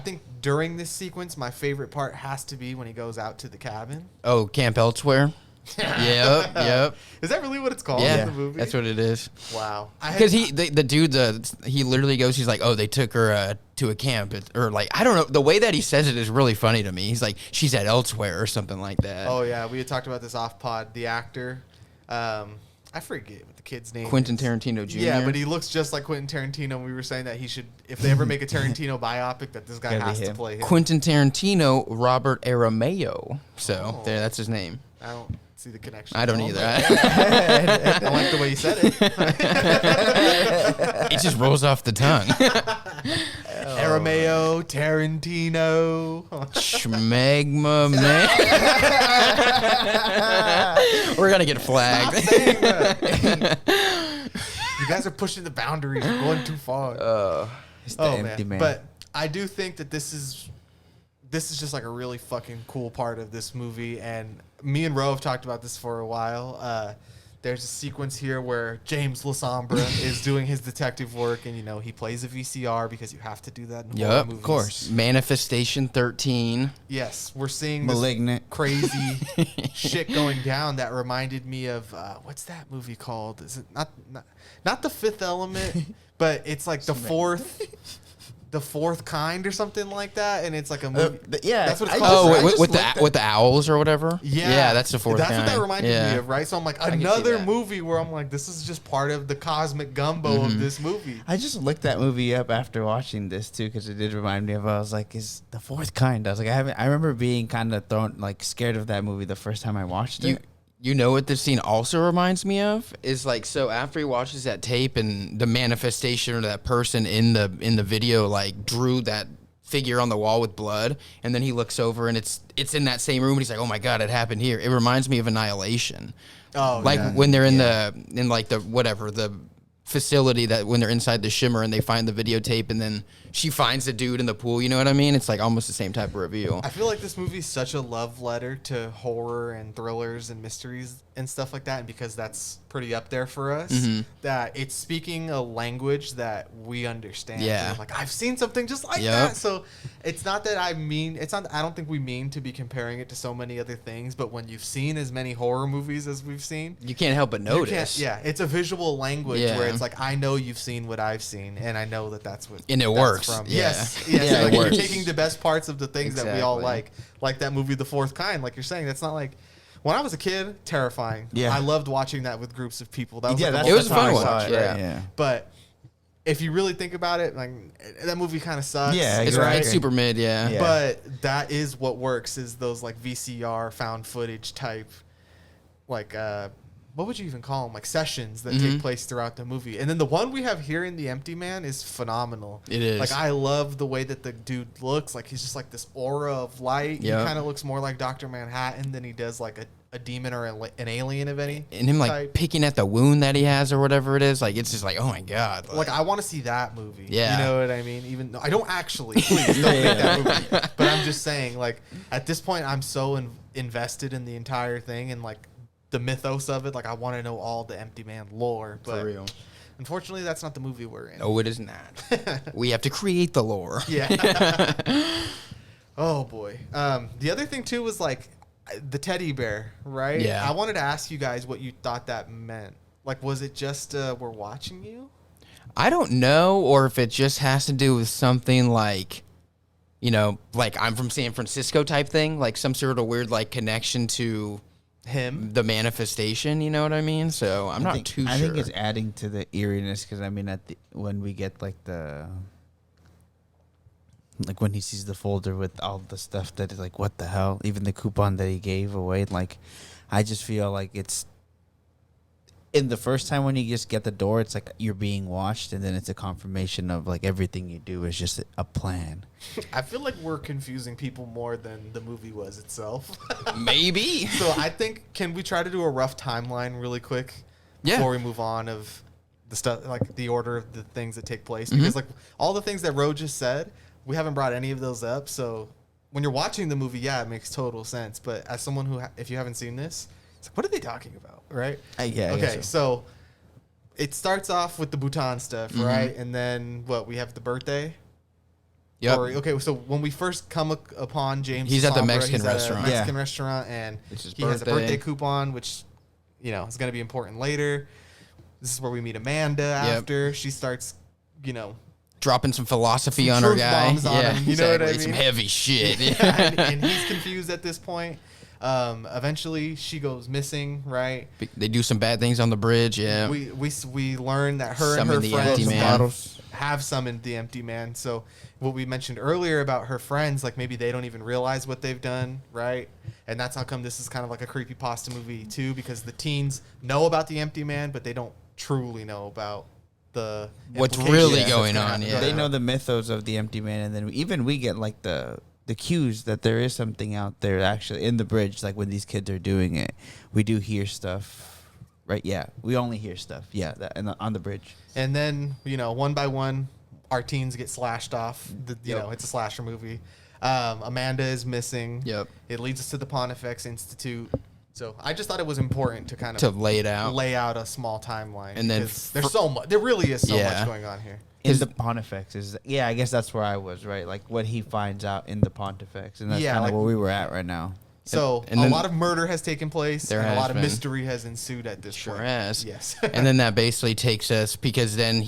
think during this sequence, my favorite part has to be when he goes out to the cabin. Oh, Camp Elsewhere. Yep. Is that really what it's called in the movie? That's what it is. Wow. Because the dude, he literally goes, he's like, oh, they took her to a camp. Or like, I don't know. The way that he says it is really funny to me. He's like, she's at Elsewhere or something like that. Oh, yeah. We had talked about this off pod. The actor, I forget what the kid's name Quentin is. Tarantino Jr. Yeah, but he looks just like Quentin Tarantino. And we were saying that he should, if they ever make a Tarantino biopic, that this guy has to play him. Quentin Tarantino, Robert Arameo. So that's his name. I don't see the connection. I don't either. I don't like the way you said it. It just rolls off the tongue. Arameo, Tarantino. Schmegma, man. We're going to get flagged. Stop saying that. You guys are pushing the boundaries. You're going too far. It's the empty man. But I do think that this is just like a really fucking cool part of this movie, and me and Ro have talked about this for a while. There's a sequence here where James LaSombra is doing his detective work, and he plays a VCR because you have to do that in horror movies. Of course. Manifestation 13. Yes, we're seeing Malignant. this crazy shit going down that reminded me of what's that movie called? Is it not The Fifth Element, but it's like the fourth kind or something like that, and it's like a movie. That's what it's called. Oh, with the owls or whatever. Yeah, that's the fourth kind. That's what that reminded me of, right? So I'm like, another movie where I'm like, this is just part of the cosmic gumbo of this movie. I just looked that movie up after watching this too, because it did remind me of. I was like, is the fourth kind? I was like, I remember being kind of scared of that movie the first time I watched it. You know what this scene also reminds me of is like, so after he watches that tape and the manifestation of that person in the video like drew that figure on the wall with blood, and then he looks over and it's in that same room and he's like, oh my god, it happened here. It reminds me of Annihilation. Oh, like when they're in the facility, that when they're inside the shimmer and they find the videotape and then she finds the dude in the pool, you know what I mean? It's like almost the same type of reveal. I feel like this movie is such a love letter to horror and thrillers and mysteries and stuff like that, and because that's pretty up there for us, that it's speaking a language that we understand. Yeah. And like, I've seen something just like that. So it's not that I don't think we mean to be comparing it to so many other things, but when you've seen as many horror movies as we've seen, you can't help but notice. It's a visual language where it's like, I know you've seen what I've seen, and I know that's what and it works. From. Yeah. Yes. It You're works. taking the best parts of the things that we all like that movie, The Fourth Kind. Like you're saying, that's not like, when I was a kid, terrifying. Yeah. I loved watching that with groups of people. That was it was a fun one. Yeah. But if you really think about it, like that movie kind of sucks. Yeah, It's super mid, yeah. But that is what works, is those like VCR found footage type, like what would you even call them? Like sessions that take place throughout the movie. And then the one we have here in The Emptyman is phenomenal. It is. Like, I love the way that the dude looks. Like, he's just like this aura of light. He kind of looks more like Dr. Manhattan than he does like a demon or an alien of any And him like type. picking at the wound that he has or whatever it is. Like it's just like, oh my god. Like I want to see that movie. Yeah. You know what I mean? Even though I don't actually, please don't make that movie. But I'm just saying, like at this point, I'm so invested in the entire thing and like the mythos of it. Like I want to know all the Emptyman lore. But For real. unfortunately, that's not the movie we're in. No, it is not. We have to create the lore. Yeah. Oh boy. The other thing too was like the teddy bear, right? Yeah. I wanted to ask you guys what you thought that meant. Like, was it just we're watching you? I don't know, or if it just has to do with something like, you know, like I'm from San Francisco type thing, like some sort of weird like connection to Him? the manifestation. You know what I mean? So I'm not too sure. I think it's adding to the eeriness because I mean, when we get like when he sees the folder with all the stuff that is like, what the hell? Even the coupon that he gave away, like, I just feel like it's in the first time when you just get the door, it's like you're being watched, and then it's a confirmation of like everything you do is just a plan. I feel like we're confusing people more than the movie was itself. Maybe. So I think, can we try to do a rough timeline really quick Yeah. before we move on of the stuff, like the order of the things that take place? Mm-hmm. Because like all the things that Ro just said, we haven't brought any of those up. So when you're watching the movie, yeah, it makes total sense. But as someone who, if you haven't seen this, it's like, what are they talking about, right? Yeah. I guess Okay, so. so it starts off with the Bhutan stuff, Mm-hmm. right? And then what? We have the birthday. Yep. Or, okay, so when we first come upon James, He's at the LaSombra, Mexican he's at a restaurant. Mexican Yeah. restaurant, and It's his he has a birthday. birthday coupon, which you know is going to be important later. This is where we meet Amanda after she starts, you know, Dropping some philosophy Some on our truth guy. bombs on Yeah, him, you know what I exactly. Some mean? heavy shit. and he's confused at this point. Eventually, she goes missing. Right? They do some bad things on the bridge. Yeah. We learn that her Summon and the her friends Emptyman. have summoned the Emptyman. So what we mentioned earlier about her friends, like maybe they don't even realize what they've done, right? And that's how come this is kind of like a creepypasta movie too, because the teens know about the Emptyman, but they don't truly know about the What's implications really that's going gonna on, happen. yeah. They know the mythos of the Emptyman, and then we get like the cues that there is something out there actually in the bridge. Like when these kids are doing it, we do hear stuff, right? Yeah, we only hear stuff. Yeah, on the bridge. And then, you know, one by one, our teens get slashed off. You Yep. know, it's a slasher movie. Amanda is missing. Yep. It leads us to the Pontifex Institute. So I just thought it was important to kind of To lay it out. lay out a small timeline. And then because there's so much. There really is so Yeah. much going on here. In the Pontifex I guess that's where I was, right? Like what he finds out in the Pontifex, and that's Yeah, kind of like- where we were at right now. So and a then- lot of murder has taken place. There and a has lot of been. mystery has ensued at this Sure point. has. Yes. And then that basically takes us, because then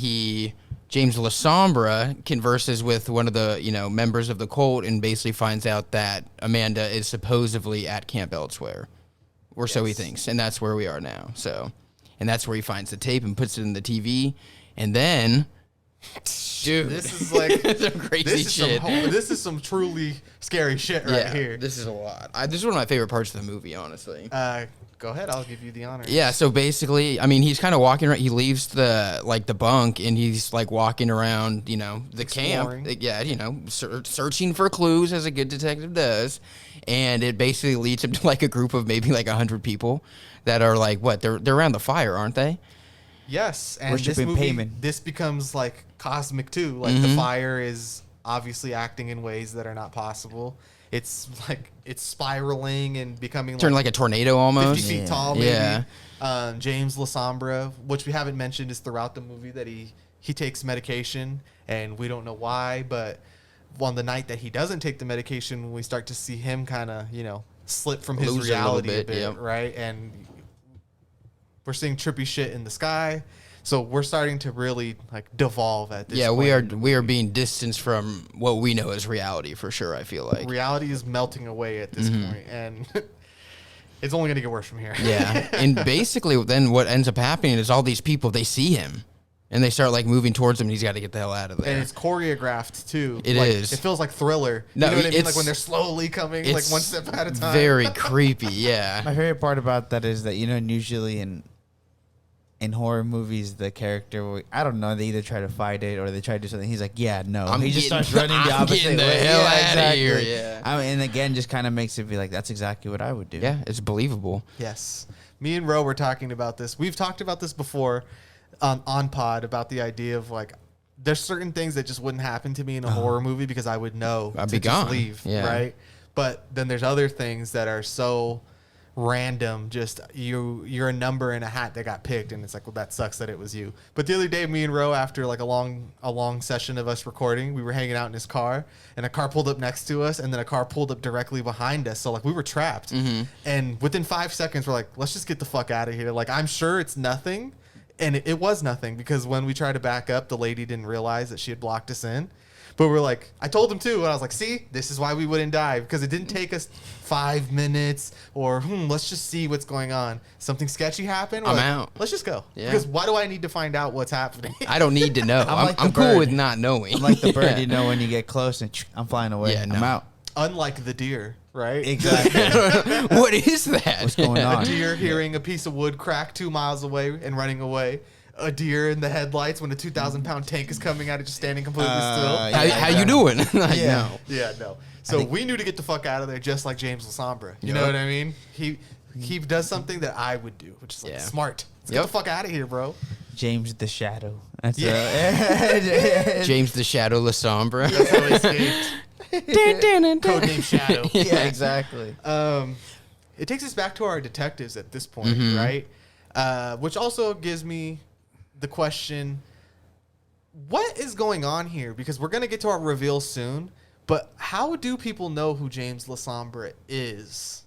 James LaSombra converses with one of the, you know, members of the cult and basically finds out that Amanda is supposedly at Camp Elsewhere. Or so he thinks. And that's where we are now. So, and that's where he finds the tape and puts it in the TV. And then, dude, This is like some crazy this is shit. this is some truly scary shit right Yeah, here. this is a lot. This is one of my favorite parts of the movie, honestly. Go ahead. I'll give you the honor. Yeah, so basically, I mean, he's kind of walking around. He leaves the bunk, and he's like walking around, you know, the Exploring. camp. Yeah, you know, searching for clues as a good detective does, and it basically leads him to like a group of maybe like 100 people that are like, what? They're around the fire, aren't they? Yes, and this Worshiping movie, Payman. this becomes like cosmic too. Like the fire is obviously acting in ways that are not possible. It's like it's spiraling and becoming Turn like a tornado almost. 50 feet Yeah. tall. Maybe. Yeah. James LaSombra, which we haven't mentioned, is throughout the movie that he takes medication, and we don't know why. But on the night that he doesn't take the medication, we start to see him kind of, you know, slip from his Lose it a little reality a bit, bit, yep. right? And we're seeing trippy shit in the sky. So we're starting to really like devolve at this Yeah, point. we are being distanced from what we know as reality for sure. I feel like. Reality is melting away at this point, and it's only going to get worse from here. Yeah, and basically, then what ends up happening is all these people, they see him, and they start like moving towards him. And he's got to get the hell out of there. And it's choreographed too. It Like, is. It feels like Thriller. No, you know what I mean? Like it's- when they're slowly coming, like It's one step at a time. Very creepy. Yeah. My favorite part about that is that, you know, usually in in horror movies, the character, I don't know, they either try to fight it or they try to do something. He's like, yeah, no. He just starts running the I'm opposite getting the way. hell Yeah, out of exactly. here. Yeah. I mean, and again, just kind of makes it be like, that's exactly what I would do. Yeah, it's believable. Yes. Me and Ro were talking about this. We've talked about this before on pod about the idea of like, there's certain things that just wouldn't happen to me in a horror movie because I would know I'd to be just gone. leave, Yeah. right? But then there's other things that are so random, just you're a number in a hat that got picked, and it's like, well, that sucks that it was you. But the other day, me and Ro, after like a long session of us recording, we were hanging out in his car, and a car pulled up next to us, and then a car pulled up directly behind us. So like we were trapped, and within 5 seconds, we're like, let's just get the fuck out of here. Like, I'm sure it's nothing. And it was nothing, because when we tried to back up, the lady didn't realize that she had blocked us in. But we're like, I told him too, and I was like, see, this is why we wouldn't die, because it didn't take us 5 minutes or, let's just see what's going on. Something sketchy happened. I'm like, out. Let's just go. Yeah. Because why do I need to find out what's happening? I don't need to know. I'm like the I'm cool bird. with not knowing. I'm like the bird, Yeah. you know, when you get close and I'm flying away. Yeah, I'm no. out. Unlike the deer, right? Exactly. What is that? What's going A on? deer hearing a piece of wood crack 2 miles away and running away. A deer in the headlights when a 2,000-pound tank is coming at it, just standing completely still. How you doing? Like, Yeah. no. Yeah, no. So we knew to get the fuck out of there, just like James LaSombra. You know Yep. what I mean? He does something that I would do, which is like Yeah. smart. Let's get Yep. the fuck out of here, bro. James the Shadow. That's Yeah. James the Shadow LaSombra. That's how he escaped. Codename Shadow. yeah, exactly. It takes us back to our detectives at this point, right? Which also gives me the question, what is going on here? Because we're going to get to our reveal soon, but how do people know who James LaSombra is?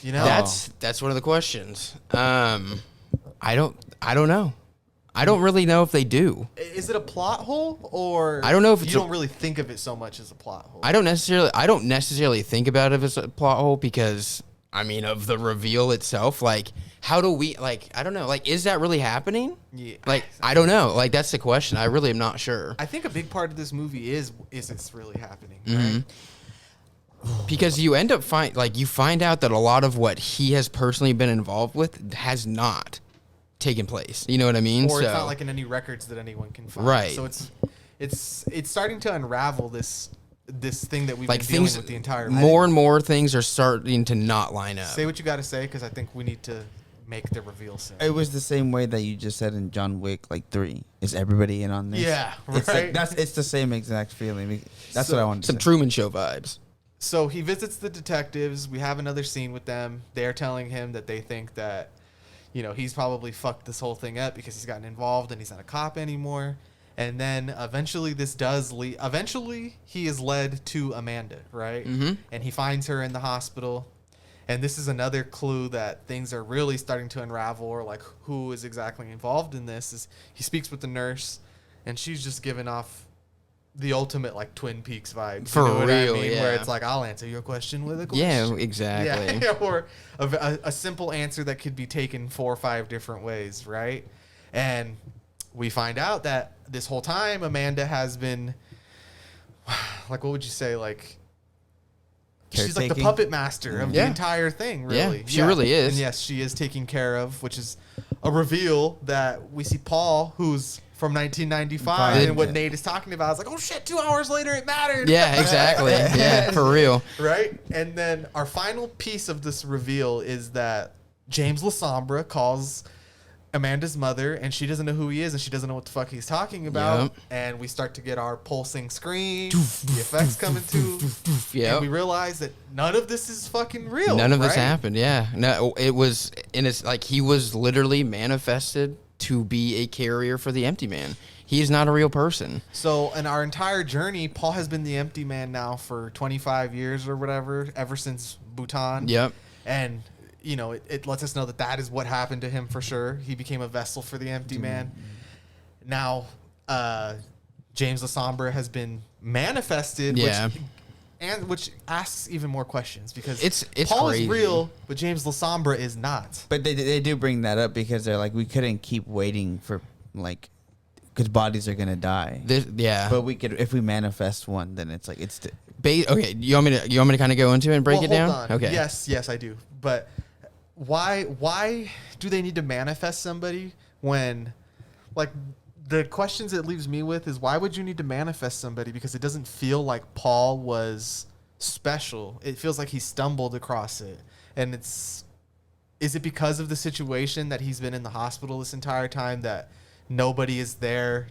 You know? That's one of the questions. I don't know. I don't really know if they do. Is it a plot hole, or I don't know if you it's don't really think of it so much as a plot hole? I don't necessarily think about it as a plot hole because I mean of the reveal itself. Like, how do we I don't know. Like, is that really happening? Yeah. Like, I don't know. Like, that's the question. I really am not sure. I think a big part of this movie is it's really happening, Mm-hmm. right? Because you end up you find out that a lot of what he has personally been involved with has not taken place. You know what I mean? Or it's not like in any records that anyone can find. Right. So it's starting to unravel this thing that we've like been dealing things with the entire more and more things are starting to not line up. Say what you got to say, because I think we need to make the reveal soon. It was the same way that you just said in John Wick, 3. Is everybody in on this? Yeah, It's right. it's the same exact feeling. That's So- what I wanted to Some say. Truman Show vibes. So he visits the detectives. We have another scene with them. They're telling him that they think that, he's probably fucked this whole thing up because he's gotten involved and he's not a cop anymore. And then eventually this does lead. Eventually he is led to Amanda, right? Mm-hmm. And he finds her in the hospital. And this is another clue that things are really starting to unravel, or like who is exactly involved in this. Is he speaks with the nurse, and she's just giving off the ultimate Twin Peaks vibe. For you know what real, I mean? yeah. Where it's like, I'll answer your question with a Yeah, question. exactly. Yeah, or a simple answer that could be taken 4 or 5 different ways, right? And we find out that this whole time Amanda has been, what would you say, she's like the Caretaking? puppet master of the Yeah. entire thing, Yeah, really. she really is. And yes, she is taken care of, which is a reveal that we see Paul, who's from 1995, Fine. and what Nate is talking about is like, oh shit, 2 hours later it mattered. Yeah, exactly. Yeah, for real. Right? And then our final piece of this reveal is that James LaSombra calls Amanda's mother, and she doesn't know who he is, and she doesn't know what the fuck he's talking about. Yep. And we start to get our pulsing screen, the effects coming too. Yeah. And we realize that none of this is fucking real. None of this right? happened. Yeah. No, it was he was literally manifested to be a carrier for the Emptyman. He is not a real person. So in our entire journey, Paul has been the empty man now for 25 years or whatever, ever since Bhutan. Yep. And it lets us know that is what happened to him for sure. He became a vessel for the empty man. Now, James LaSombra has been manifested, Yeah. which asks even more questions, because It's Paul crazy. is real, but James LaSombra is not. But they do bring that up because they're like, we couldn't keep waiting for because bodies are gonna die. Yeah. But we could, if we manifest one, then it's it's. Okay, you want me to kind of go into it and break it down? Hold on. Okay. Yes, I do. But why do they need to manifest somebody when, like, the questions it leaves me with is, why would you need to manifest somebody? Because it doesn't feel like Paul was special. It feels like he stumbled across it. And is it because of the situation that he's been in the hospital this entire time that nobody is there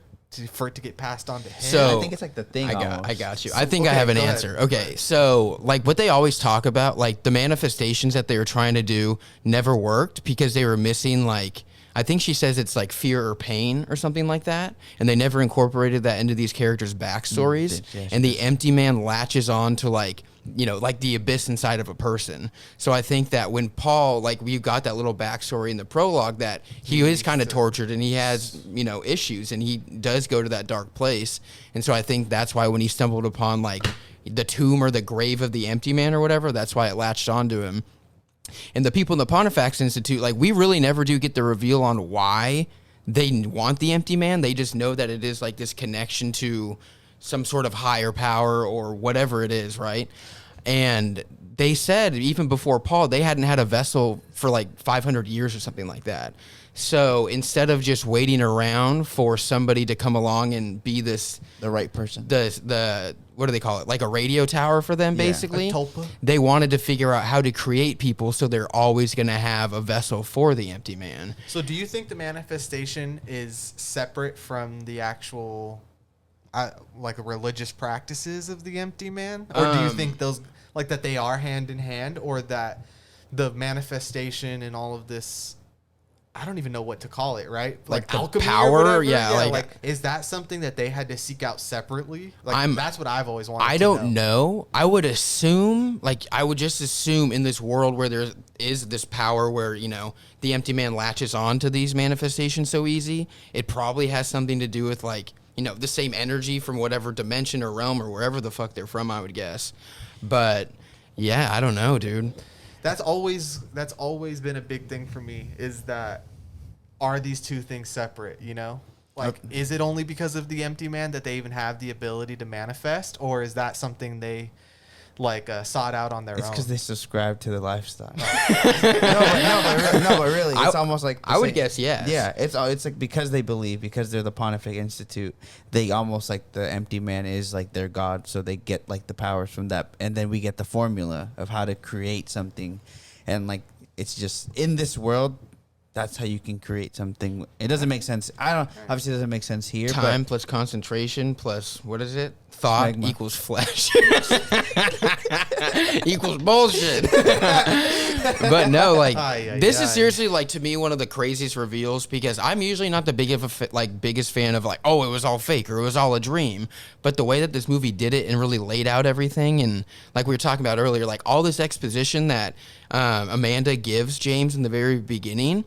for it to get passed on to him? So I think it's like the thing. I got you. So, I think I okay, have an go ahead. answer. Okay, so like what they always talk about, like the manifestations that they were trying to do never worked because they were missing, like, I think she says it's like fear or pain or something like that, and they never incorporated that into these characters' backstories. And the empty man latches on to, like, you know, like the abyss inside of a person. So I think that when Paul, like, we got that little backstory in the prologue that he is kind of tortured and he has, you know, issues, and he does go to that dark place. And so I think that's why when he stumbled upon, like, the tomb or the grave of the empty man or whatever, that's why it latched onto him. And the people in the Pontifex Institute, like, we really never do get the reveal on why they want the empty man. They just know that it is like this connection to some sort of higher power or whatever it is, right? And they said even before Paul, they hadn't had a vessel for like 500 years or something like that. So instead of just waiting around for somebody to come along and be this, The right person. the what do they call it? Like a radio tower for them, basically. A tulpa. They wanted to figure out how to create people so they're always going to have a vessel for the empty man. So do you think the manifestation is separate from the actual, like, religious practices of the empty man? Or do you think those, like, that they are hand in hand, or that the manifestation and all of this, I don't even know what to call it, right? Like the alchemy power? or whatever? Yeah, like- is that something that they had to seek out separately? Like, that's what I've always wanted I to don't know. I would assume, like, I would just assume in this world where there is this power where, you know, the empty man latches on to these manifestations so easy, it probably has something to do with, like, you know, the same energy from whatever dimension or realm or wherever the fuck they're from, I would guess. But, yeah, I don't know, dude. That's always been a big thing for me, is that, are these two things separate, you know? Like, is it only because of the empty man that they even have the ability to manifest, or is that something they, like, sought out on their It's own? because they subscribe to the lifestyle. no, but really, it's almost like I would guess yes. Yeah, it's like because they believe, because they're the Pontifex Institute, they almost like the empty man is like their god, so they get like the powers from that, and then we get the formula of how to create something, and like it's just in this world. That's how you can create something. It doesn't make sense. Obviously it doesn't make sense here. Time plus concentration plus, what is it? Thought Smegma. equals flesh. Equals bullshit. But no, like, this is seriously, like, to me, one of the craziest reveals, because I'm usually not the biggest fan of, like, oh, it was all fake or it was all a dream. But the way that this movie did it and really laid out everything, and like we were talking about earlier, like all this exposition that Amanda gives James in the very beginning,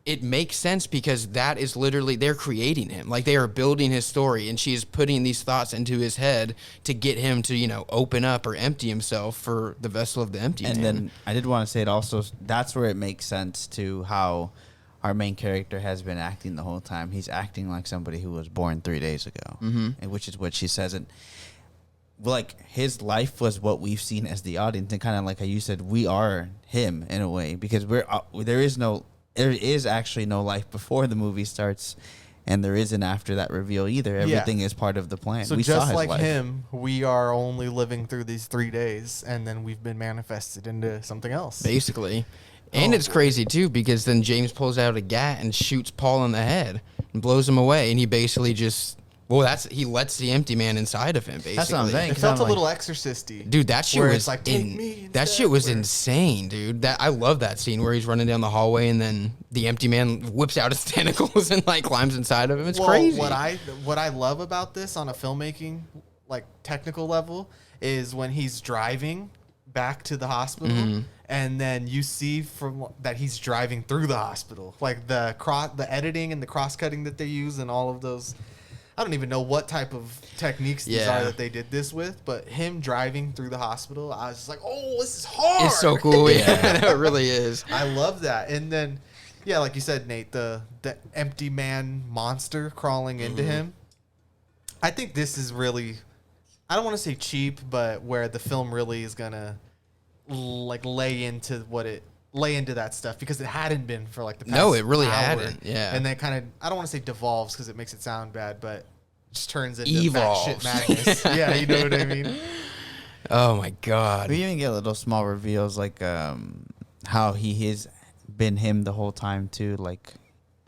it makes sense because that is literally, they're creating him. Like, they are building his story, and she is putting these thoughts into his head to get him to, you know, open up or empty himself for the vessel of the empty man. And then I did want to say it also, that's where it makes sense to how our main character has been acting the whole time. He's acting like somebody who was born 3 days ago, and which is what she says. And like, his life was what we've seen as the audience, and kind of like how you said, we are him in a way, because there is actually no life before the movie starts, and there isn't after that reveal either. Everything is part of the plan. So we saw just his like life. him, we are only living through these 3 days, and then we've been manifested into something else. Basically. And it's crazy, too, because then James pulls out a gat and shoots Paul in the head and blows him away, and he basically just... Well, he lets the empty man inside of him, basically. That's what I'm saying. It felt a little exorcist-y. Dude, that shit where was it's like, take me that instead, shit was where- insane, dude. I love that scene where he's running down the hallway and then the empty man whips out his tentacles and like climbs inside of him. It's crazy. What I love about this on a filmmaking, like, technical level is when he's driving back to the hospital, and then you see from that he's driving through the hospital, like the editing and the cross cutting that they use and all of those. I don't even know what type of techniques these are that they did this with, but him driving through the hospital, I was just like, oh, this is hard. It's so cool. Yeah, no, it really is. I love that. And then, yeah, like you said, Nate, the empty man monster crawling into him. I think this is really, I don't want to say cheap, but where the film really is going to, like, lay into what it lay into that stuff because it hadn't been for like the past No, it really hour. hadn't. Yeah. And then kind of, I don't want to say devolves because it makes it sound bad, but just turns into Evolves. batshit madness. Yeah, you know what I mean? Oh my god. We even get little small reveals like how he has been him the whole time too, like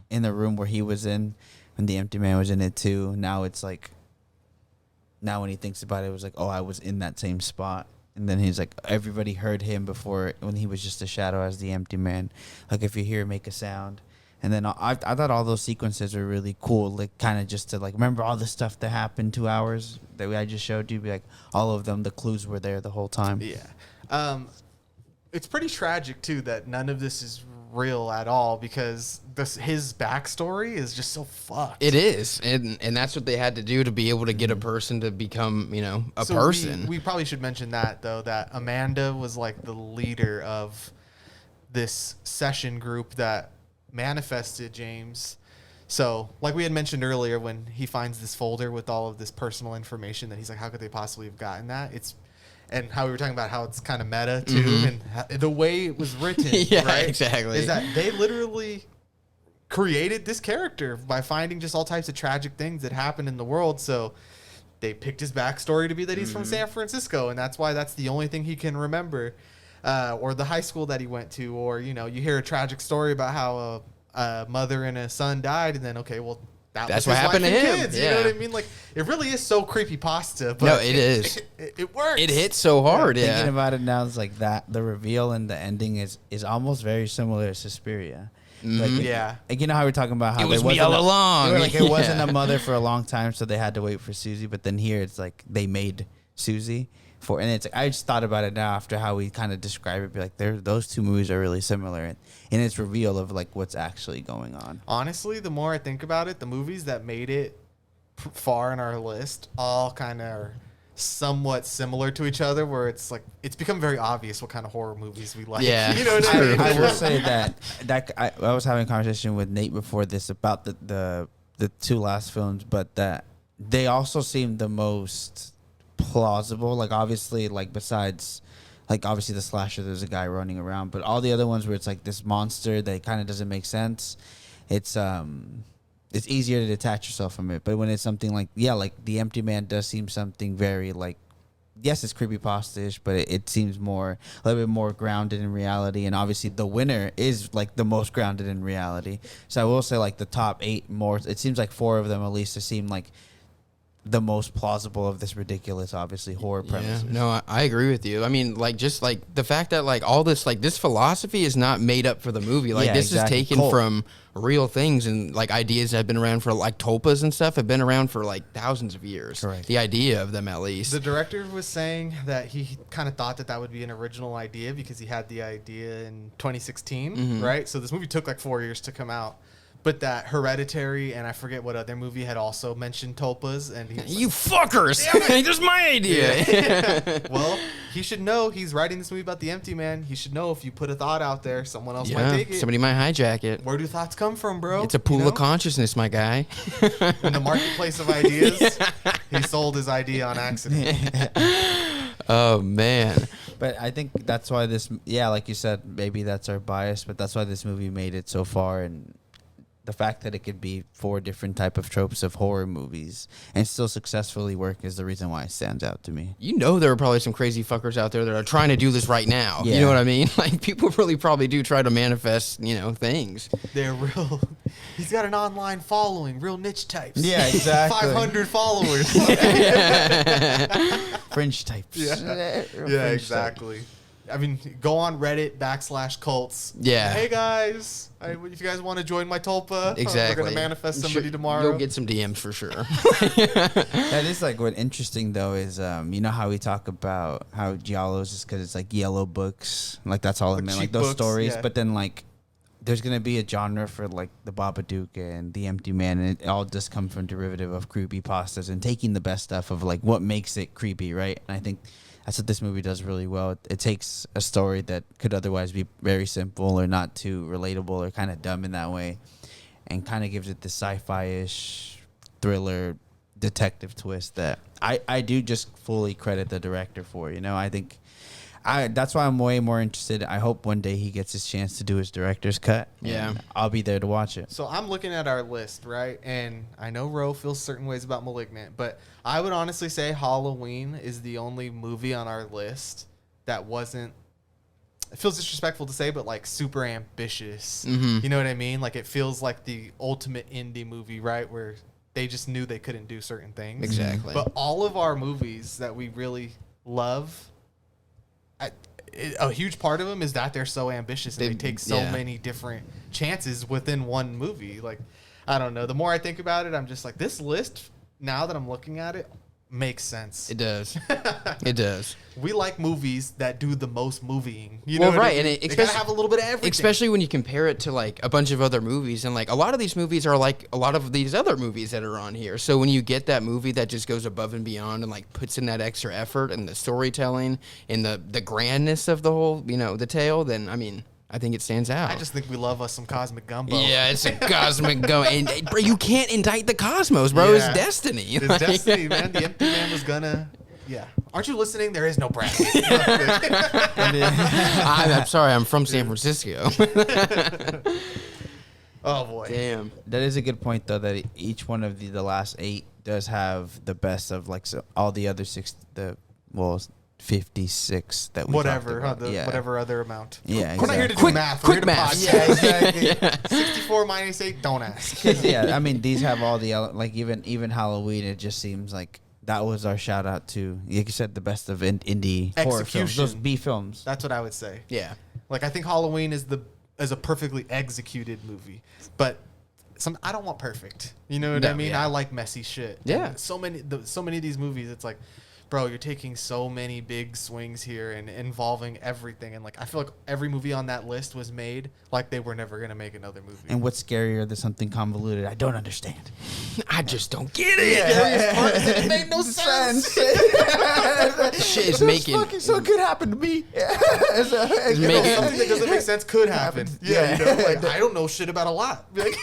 in the room where he was in when the empty man was in it too. Now it's like, now when he thinks about it, it was like, oh, I was in that same spot. And then he's like, everybody heard him before when he was just a shadow as the empty man. Like if you hear make a sound. And then I thought all those sequences were really cool, like kind of just to like remember all the stuff that happened 2 hours that I just showed you. Be like all of them, the clues were there the whole time. Yeah. It's pretty tragic too that none of this is real at all because his backstory is just so fucked. It is, and that's what they had to do to be able to get a person to become, a person. We probably should mention that though, that Amanda was like the leader of this session group that manifested James. So like we had mentioned earlier, when he finds this folder with all of this personal information, that he's like, how could they possibly have gotten that? And how we were talking about how it's kind of meta too, and the way it was written, Yeah, right? exactly. Is that they literally created this character by finding just all types of tragic things that happened in the world. So they picked his backstory to be that he's from San Francisco, and that's why that's the only thing he can remember, or the high school that he went to, or you hear a tragic story about how a mother and a son died, and then okay, well. That's was what his happened wife to and him. kids, Yeah. You know what I mean? Like, it really is so creepypasta. But No, it is. It works. It hits so hard, yeah. Thinking about it now, it's like that. The reveal and the ending is almost very similar to Suspiria. Like, Yeah. like you know how we're talking about how It was there me wasn't all along. they were like, it Yeah. wasn't a mother for a long time, so they had to wait for Susie. But then here it's like they made Susie for, and it's like, I just thought about it now after how we kind of describe it. Be like, those two movies are really similar, and its reveal of like what's actually going on. Honestly, the more I think about it, the movies that made it far in our list all kind of are somewhat similar to each other, where it's like it's become very obvious what kind of horror movies we like. Yeah. You know what I mean? I will say that I was having a conversation with Nate before this about the two last films, but that they also seem the most plausible. Like obviously, like besides, like obviously the slasher, there's a guy running around, but all the other ones where it's like this monster that kind of doesn't make sense. It's easier to detach yourself from it. But when it's something like like the Empty Man does seem something very like. Yes, it's creepypasta-ish, but it seems a little bit more grounded in reality. And obviously, The Winner is like the most grounded in reality. So I will say, like the top 8 more. It seems like 4 of them at least seem like the most plausible of this ridiculous, obviously horror premises. Yeah, no, I agree with you. I mean, like just like the fact that like all this like this philosophy is not made up for the movie. Like Yeah, this exactly. is taken Cult. from real things, and like ideas that have been around for like tulpas and stuff have been around for like thousands of years. Correct. The idea of them, at least. The director was saying that he kind of thought that would be an original idea because he had the idea in 2016, right? So this movie took like 4 years to come out. But that Hereditary and I forget what other movie had also mentioned tulpas, and he was You fuckers! This is my idea. like, well, he should know he's writing this movie about the Empty Man. He should know if you put a thought out there, someone else might take it. Somebody might hijack it. Where do thoughts come from, bro? It's a pool of consciousness, my guy. In the marketplace of ideas, he sold his idea on accident. Oh man. But I think that's why this, like you said, maybe that's our bias, but that's why this movie made it so far. And the fact that it could be 4 different type of tropes of horror movies and still successfully work is the reason why it stands out to me. You know there are probably some crazy fuckers out there that are trying to do this right now. You Yeah. know what I mean? Like people really probably do try to manifest, things. They're real. He's got an online following, real niche types. Yeah, exactly. 500 followers. Fringe types. Yeah, Fringe exactly. I mean, go on Reddit /cults. Yeah. Hey guys, if you guys want to join my tulpa, Exactly. we're gonna manifest somebody tomorrow. You'll get some DMs for sure. That is like what interesting though is you know how we talk about how giallos is because it's like yellow books, like that's all it meant, like cheap those books, stories. yeah. But then like there's gonna be a genre for like the Babadook and the Empty Man, and it all just comes from derivative of creepy pastas and taking the best stuff of like what makes it creepy, right? And I think that's what this movie does really well. It takes a story that could otherwise be very simple or not too relatable or kind of dumb in that way, and kind of gives it the sci-fi-ish thriller detective twist that I do just fully credit the director for. You know, I think that's why I'm way more interested. I hope one day he gets his chance to do his director's cut. Yeah. And I'll be there to watch it. So I'm looking at our list, right? And I know Ro feels certain ways about Malignant, but I would honestly say Halloween is the only movie on our list that wasn't, it feels disrespectful to say, but like super ambitious. You know what I mean? Like it feels like the ultimate indie movie, right? Where they just knew they couldn't do certain things. Exactly. But all of our movies that we really love, a huge part of them is that they're so ambitious and they take so many different chances within one movie. Like, I don't know. The more I think about it, I'm just like, this list, now that I'm looking at it, makes sense. It does. It does. We like movies that do the most movieing. You Well, know what I right, mean? and they gotta have a little bit of everything. Especially when you compare it to like a bunch of other movies, and like a lot of these movies are like a lot of these other movies that are on here. So when you get that movie that just goes above and beyond and like puts in that extra effort and the storytelling and the grandness of the whole, you know, the tale, then I mean, I think it stands out. I just think we love us some cosmic gumbo. Yeah, it's a cosmic go, and bro, you can't indict the cosmos, bro. Yeah. It's destiny. It's Like- destiny, man. The Empty Man was gonna. Yeah. Aren't you listening? There is no Brad. I'm sorry, I'm from San Francisco. Oh boy. Damn. That is a good point, though, that each one of the last 8 does have the best of like all the other 56 that we Whatever, talked about. whatever other amount. Yeah, We're not here to exactly. do math. quick We're here to math. podcast. Yeah, exactly. 64 minus 8, don't ask. Yeah, I mean, these have all the like even Halloween. It just seems like that was our shout out to, like you said, the best of indie horror films, Execution. those B films. That's what I would say. Yeah. Like, I think Halloween is a perfectly executed movie, but I don't want perfect. You know what No, I mean? yeah. I like messy shit. Yeah. And so many of these movies, it's like, bro, you're taking so many big swings here and involving everything. And like, I feel like every movie on that list was made like they were never gonna make another movie. And what's scarier than something convoluted? I don't understand. I just don't get it. Scariest part is it made no sense. Shit is making. So it could happen to me. Is You know, making something that doesn't make sense could happen. Yeah, you know, like I don't know shit about a lot. Like,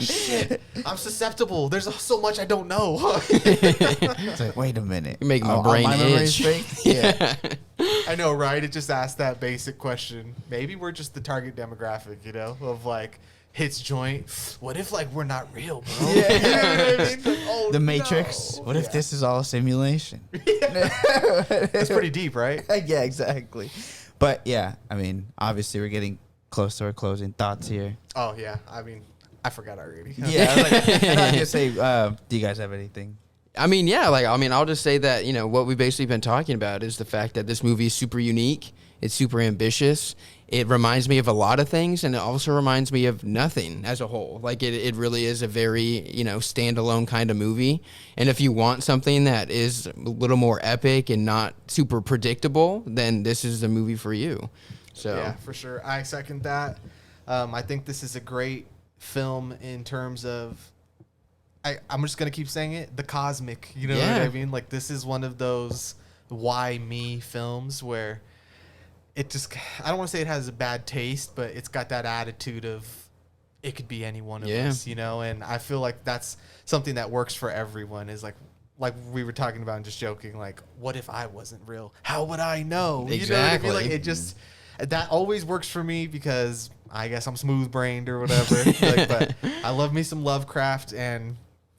shit, I'm susceptible. There's so much I don't know. It's like, wait a minute. You're making my Are brain my memories itch. fake? Yeah. I know, right? It just asked that basic question. Maybe we're just the target demographic, you know, of like hits joint. What if like we're not real, bro? Yeah. You know what I mean? Like, oh, The Matrix. no. What if this is all a simulation? That's pretty deep, right? Yeah, exactly. But yeah, I mean, obviously we're getting close to our closing thoughts here. Oh yeah. I mean, I forgot already. Yeah, I was like, and I was gonna say, do you guys have anything? I mean, yeah, I'll just say that, you know, what we've basically been talking about is the fact that this movie is super unique. It's super ambitious. It reminds me of a lot of things, and it also reminds me of nothing as a whole. Like, it really is a very, you know, standalone kind of movie. And if you want something that is a little more epic and not super predictable, then this is the movie for you. So, Yeah, for sure. I second that. I think this is a great film in terms of, I'm just going to keep saying it, the cosmic. You know what I mean? Like, this is one of those why me films where it just, I don't want to say it has a bad taste, but it's got that attitude of it could be any one of us, you know? And I feel like that's something that works for everyone is like we were talking about and just joking, like, what if I wasn't real? How would I know? Exactly. You know what I mean? Like, it just, that always works for me because I guess I'm smooth brained or whatever. Like, but I love me some Lovecraft, and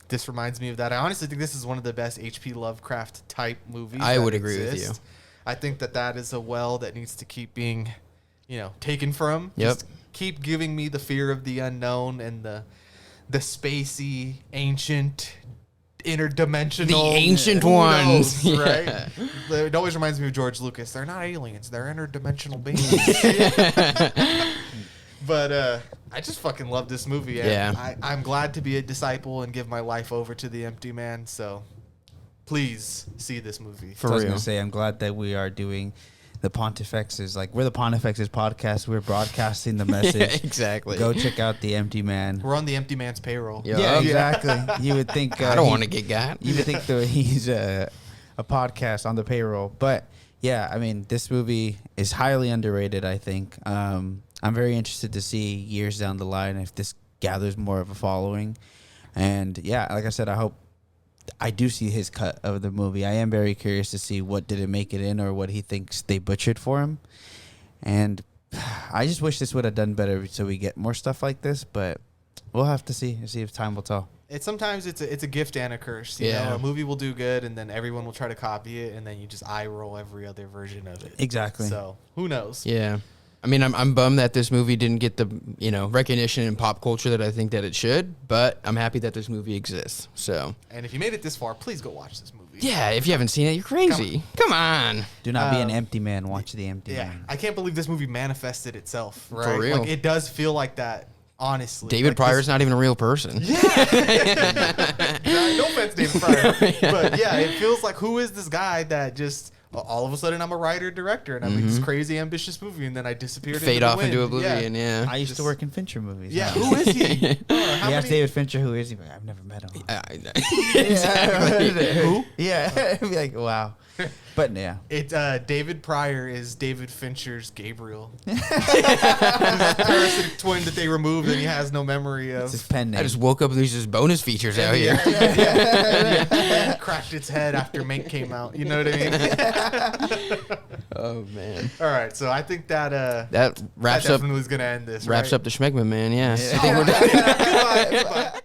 this reminds me of that. I honestly think this is one of the best H.P. Lovecraft type movies. I that would agree with exist. you. I think that is a well that needs to keep being, you know, taken from. Yep. Just keep giving me the fear of the unknown and the spacey, ancient, interdimensional. The ancient who ones. knows, Yeah. right? It always reminds me of George Lucas. They're not aliens. They're interdimensional beings. But I just fucking love this movie. And Yeah. I'm glad to be a disciple and give my life over to the Empty Man. So please see this movie. For So I was real. gonna say, I'm glad that we are doing the Pontifexes. Like, we're the Pontifexes podcast. We're broadcasting the message. Exactly. Go check out the Empty Man. We're on the Empty Man's payroll. Yeah. Yeah, exactly. You would think I don't want to get got. You would think that he's a podcast on the payroll, but yeah, I mean, this movie is highly underrated. I think. I'm very interested to see years down the line if this gathers more of a following. And yeah, like I said, I do see his cut of the movie. I am very curious to see what didn't make it in or what he thinks they butchered for him. And I just wish this would have done better so we get more stuff like this, but we'll have to see if time will tell. Sometimes it's a gift and a curse. You know, a movie will do good, and then everyone will try to copy it, and then you just eye roll every other version of it. Exactly. So who knows? Yeah. I mean, I'm bummed that this movie didn't get the, recognition in pop culture that I think that it should, but I'm happy that this movie exists. So. And if you made it this far, please go watch this movie. Yeah, if you haven't seen it, you're crazy. Come on. Do not be an empty man. Watch the empty Yeah, man. I can't believe this movie manifested itself. Right? For real. Like, it does feel like that. Honestly, David Pryor's not even a real person. Yeah. No offense, David Pryor. But yeah, it feels like, who is this guy that just all of a sudden I'm a writer director and I make this crazy ambitious movie and then I disappeared. Fade into the off wind. into oblivion. Yeah. I used to work in Fincher movies. Yeah. Who is he? You ask David Fincher, who is he? I've never met him. Exactly. Who? Yeah. I'd be like, wow. But yeah. David Pryor is David Fincher's Gabriel. He's a parasitic twin that they removed and he has no memory of. It's his pen name. I just woke up and there's just bonus features out here. Yeah. Cracked its head after Mank came out. You know what I mean? Oh man. All right, so I think that That wraps that up definitely is gonna end this. wraps right? up the Schmegman, man. Yes. Goodbye.